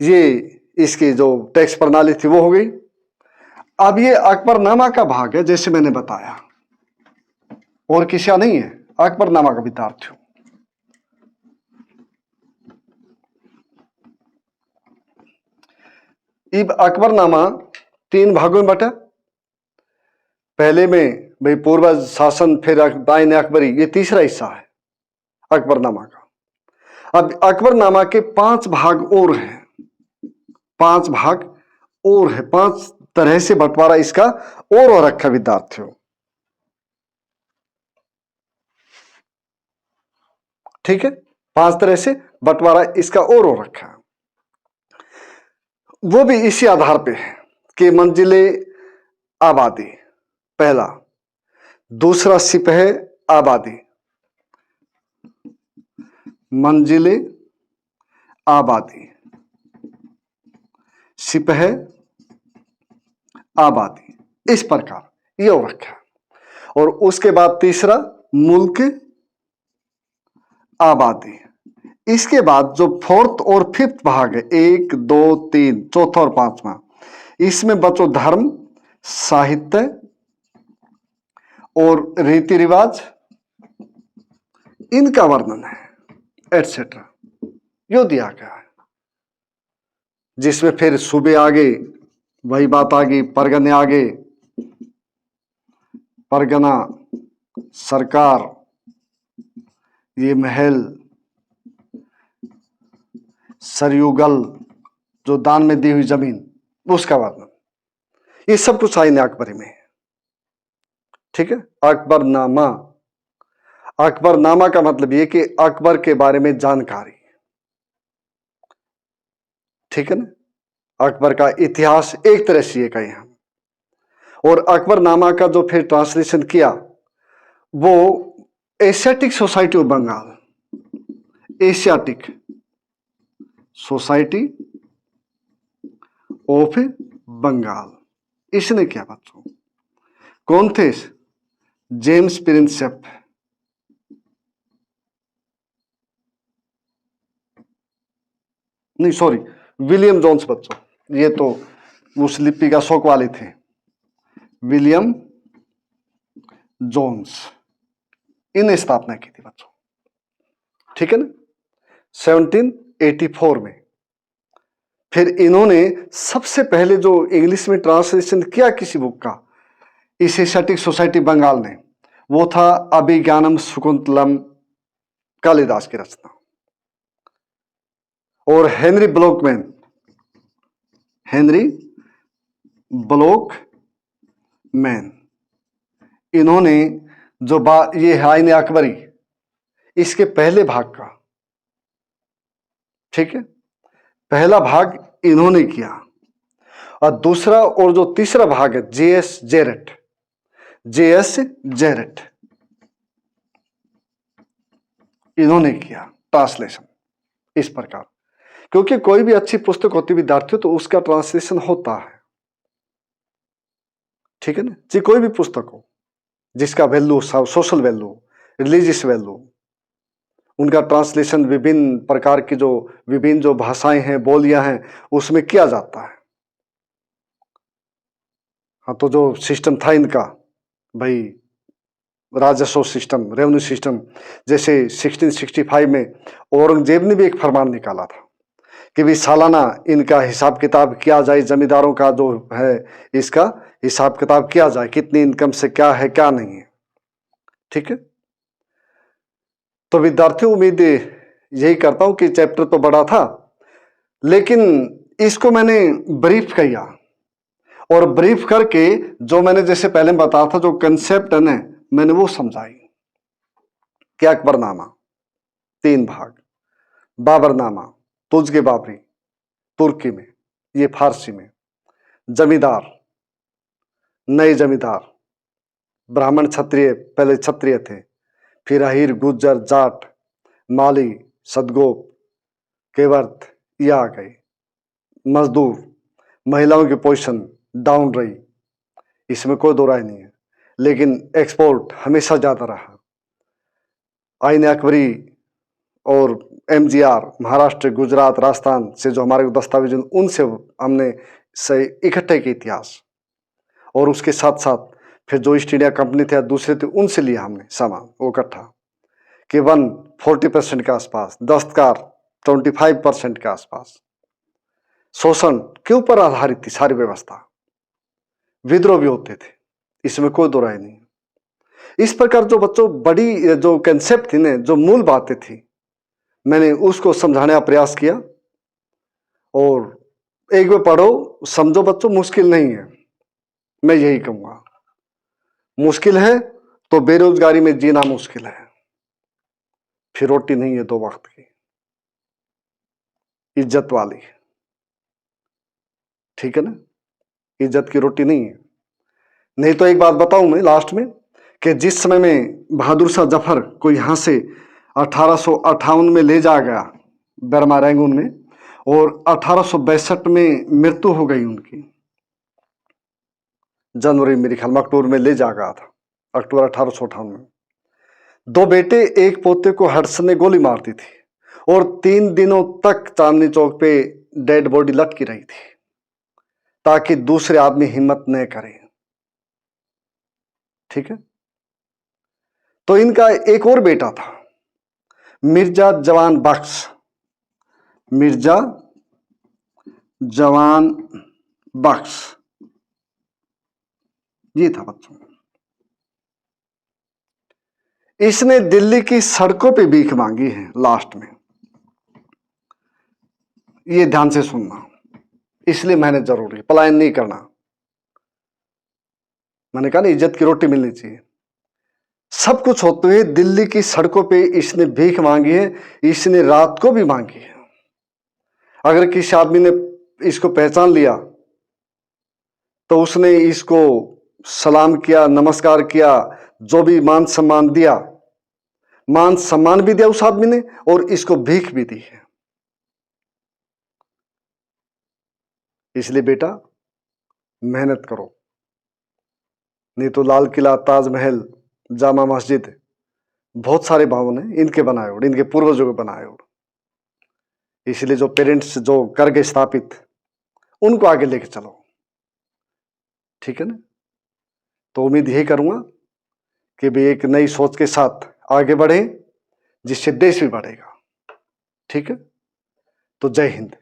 ये इसकी जो टैक्स प्रणाली थी वो हो गई। अब ये अकबरनामा का भाग है, जैसे मैंने बताया, और किसी का नहीं है अकबरनामा का विद्यार्थियों। अब अकबरनामा 3 भागों में बटा। पहले में भाई पूर्वज शासन, फिर दाइन अकबरी, ये तीसरा हिस्सा है अकबरनामा का। अब अकबरनामा के 5 भाग और हैं, 5 भाग और है, 5 तरह से बंटवारा इसका और हो रखा विद्यार्थियों। ठीक है। 5 तरह से बंटवारा इसका और हो रखा है। वो भी इसी आधार पे है कि मंजिले आबादी, पहला, दूसरा सिपह आबादी, मंजिले आबादी, सिपह आबादी, इस प्रकार ये रखा। और उसके बाद तीसरा मुल्क आबादी। इसके बाद जो फोर्थ और फिफ्थ भाग है, 1 2 3 चौथा और पांचवा, इसमें बच्चों धर्म, साहित्य और रीति रिवाज, इनका वर्णन है एटसेट्रा, यो दिया गया है। जिसमें फिर सूबे आगे, वही बात आ गई, परगने आगे, परगना, सरकार, ये महल, सरयुगल, जो दान में दी हुई जमीन, उसका वर्णन, ये सब कुछ आईन अकबरी में है। ठीक है। अकबरनामा, अकबरनामा का मतलब ये कि अकबर के बारे में जानकारी। ठीक है ना। अकबर का इतिहास एक तरह से ये कहें हम। और अकबरनामा का जो फिर ट्रांसलेशन किया वो Asiatic society of Bengal, Asiatic society of Bengal, इसने किया बच्चों। कौन थे? जेम्स प्रिंसेप, नहीं सॉरी, विलियम जोन्स बच्चों, ये तो उस लिपि का शौक वाले थे, विलियम जोन्स, इन्हें स्थापना की थी बच्चों। ठीक है ना, 1784 में। फिर इन्होंने सबसे पहले जो इंग्लिश में ट्रांसलेशन किया किसी बुक का इस एशियाटिक सोसाइटी बंगाल ने, वो था अभिज्ञानम शकुंतलम, कालिदास की रचना। और हेनरी ब्लॉकमैन, हेनरी ब्लॉकमैन, इन्होंने जो ये है आईन अकबरी, इसके पहले भाग का, ठीक है, पहला भाग इन्होंने किया। और दूसरा और जो तीसरा भाग है जेएस जेरेट, जेएस जेरेट, इन्होंने किया ट्रांसलेशन इस प्रकार। क्योंकि कोई भी अच्छी पुस्तक होती विद्यार्थियों तो उसका ट्रांसलेशन होता है। ठीक है ना जी। कोई भी पुस्तक हो जिसका value, social value, religious value, उनका ट्रांसलेशन विभिन्न प्रकार की जो विभिन्न जो भाषाएं हैं, बोलियां हैं, उसमें किया जाता है। हाँ, तो जो सिस्टम था इनका भाई, राजस्व सिस्टम, रेवेन्यू सिस्टम, जैसे 1665 में औरंगजेब ने भी एक फरमान निकाला था कि भी सालाना इनका हिसाब किताब किया जाए, जमींदारों का जो है इसका हिसाब किताब किया जाए, कितनी इनकम से क्या है क्या नहीं है। ठीक है। तो विद्यार्थियों, उम्मीद यही करता हूं कि चैप्टर तो बड़ा था लेकिन इसको मैंने ब्रीफ किया, और ब्रीफ करके जो मैंने जैसे पहले बताया था जो कंसेप्ट है ना, मैंने वो समझाई। क्या अकबरनामा 3 भाग, बाबरनामा तुजके बाबरी तुर्की में, ये फारसी में, जमींदार, नए जमींदार, ब्राह्मण क्षत्रिय, पहले क्षत्रिय थे, फिर अहीर, गुज्जर, जाट, माली, सदगोप, केवर्थ, ये आ गए, मजदूर, महिलाओं की पोजीशन डाउन रही, इसमें कोई दो राय नहीं है, लेकिन एक्सपोर्ट हमेशा ज्यादा रहा। आईन अकबरी और एमजीआर, महाराष्ट्र, गुजरात, राजस्थान से जो हमारे दस्तावेज उनसे हमने से इकट्ठे किए इतिहास, और उसके साथ साथ फिर जो ईस्ट इंडिया कंपनी थे दूसरे थे उनसे लिया हमने सामान वो इकट्ठा, कि 40% के आसपास, दस्तकार 25% के आसपास। शोषण के ऊपर आधारित थी सारी व्यवस्था, विद्रोह भी होते थे, इसमें कोई दो राय नहीं। इस प्रकार जो बच्चों बड़ी जो कंसेप्ट थी ना, जो मूल बातें थी, मैंने उसको समझाने का प्रयास किया। और एक बार पढ़ो समझो बच्चों, मुश्किल नहीं है, मैं यही कहूंगा। मुश्किल है तो बेरोजगारी में जीना मुश्किल है, फिर रोटी नहीं है 2 वक्त की, इज्जत वाली, ठीक है ना, इज्जत की रोटी नहीं है। नहीं तो एक बात बताऊं मैं लास्ट में, कि जिस समय में बहादुर शाह जफर को यहाँ से 1858 में ले जाया गया बर्मा रंगून में, और 1862 में मृत्यु हो गई उनकी। जनवरी मेरे ख्याल में अक्टूबर में ले जा गया था, अक्टूबर 1858 में। 2 बेटे एक पोते को हडसन ने गोली मार दी थी, और 3 दिनों तक चांदनी चौक पे डेड बॉडी लटकी रही थी, ताकि दूसरे आदमी हिम्मत न करें। ठीक है। तो इनका एक और बेटा था, मिर्जा जवान बख्श। मिर्जा जवान बख्श ये था बच्चों। इसने दिल्ली की सड़कों पे भीख मांगी है लास्ट में। ये ध्यान से सुनना, इसलिए मेहनत जरूरी है, पलायन नहीं करना। मैंने कहा ना, इज्जत की रोटी मिलनी चाहिए। सब कुछ होते हुए दिल्ली की सड़कों पे इसने भीख मांगी है, इसने रात को भी मांगी है। अगर किसी आदमी ने इसको पहचान लिया तो उसने इसको सलाम किया, नमस्कार किया, जो भी मान सम्मान दिया, मान सम्मान भी दिया उस आदमी ने, और इसको भीख भी दी है। इसलिए बेटा मेहनत करो, नहीं तो लाल किला, ताजमहल, जामा मस्जिद, बहुत सारे भवन हैं इनके बनाए और इनके पूर्वजों के बनाए। और इसलिए जो पेरेंट्स जो कर गए स्थापित, उनको आगे लेके चलो। ठीक है ना। तो उम्मीद यही करूंगा कि भी एक नई सोच के साथ आगे बढ़े, जिससे देश भी बढ़ेगा। ठीक है। तो जय हिंद।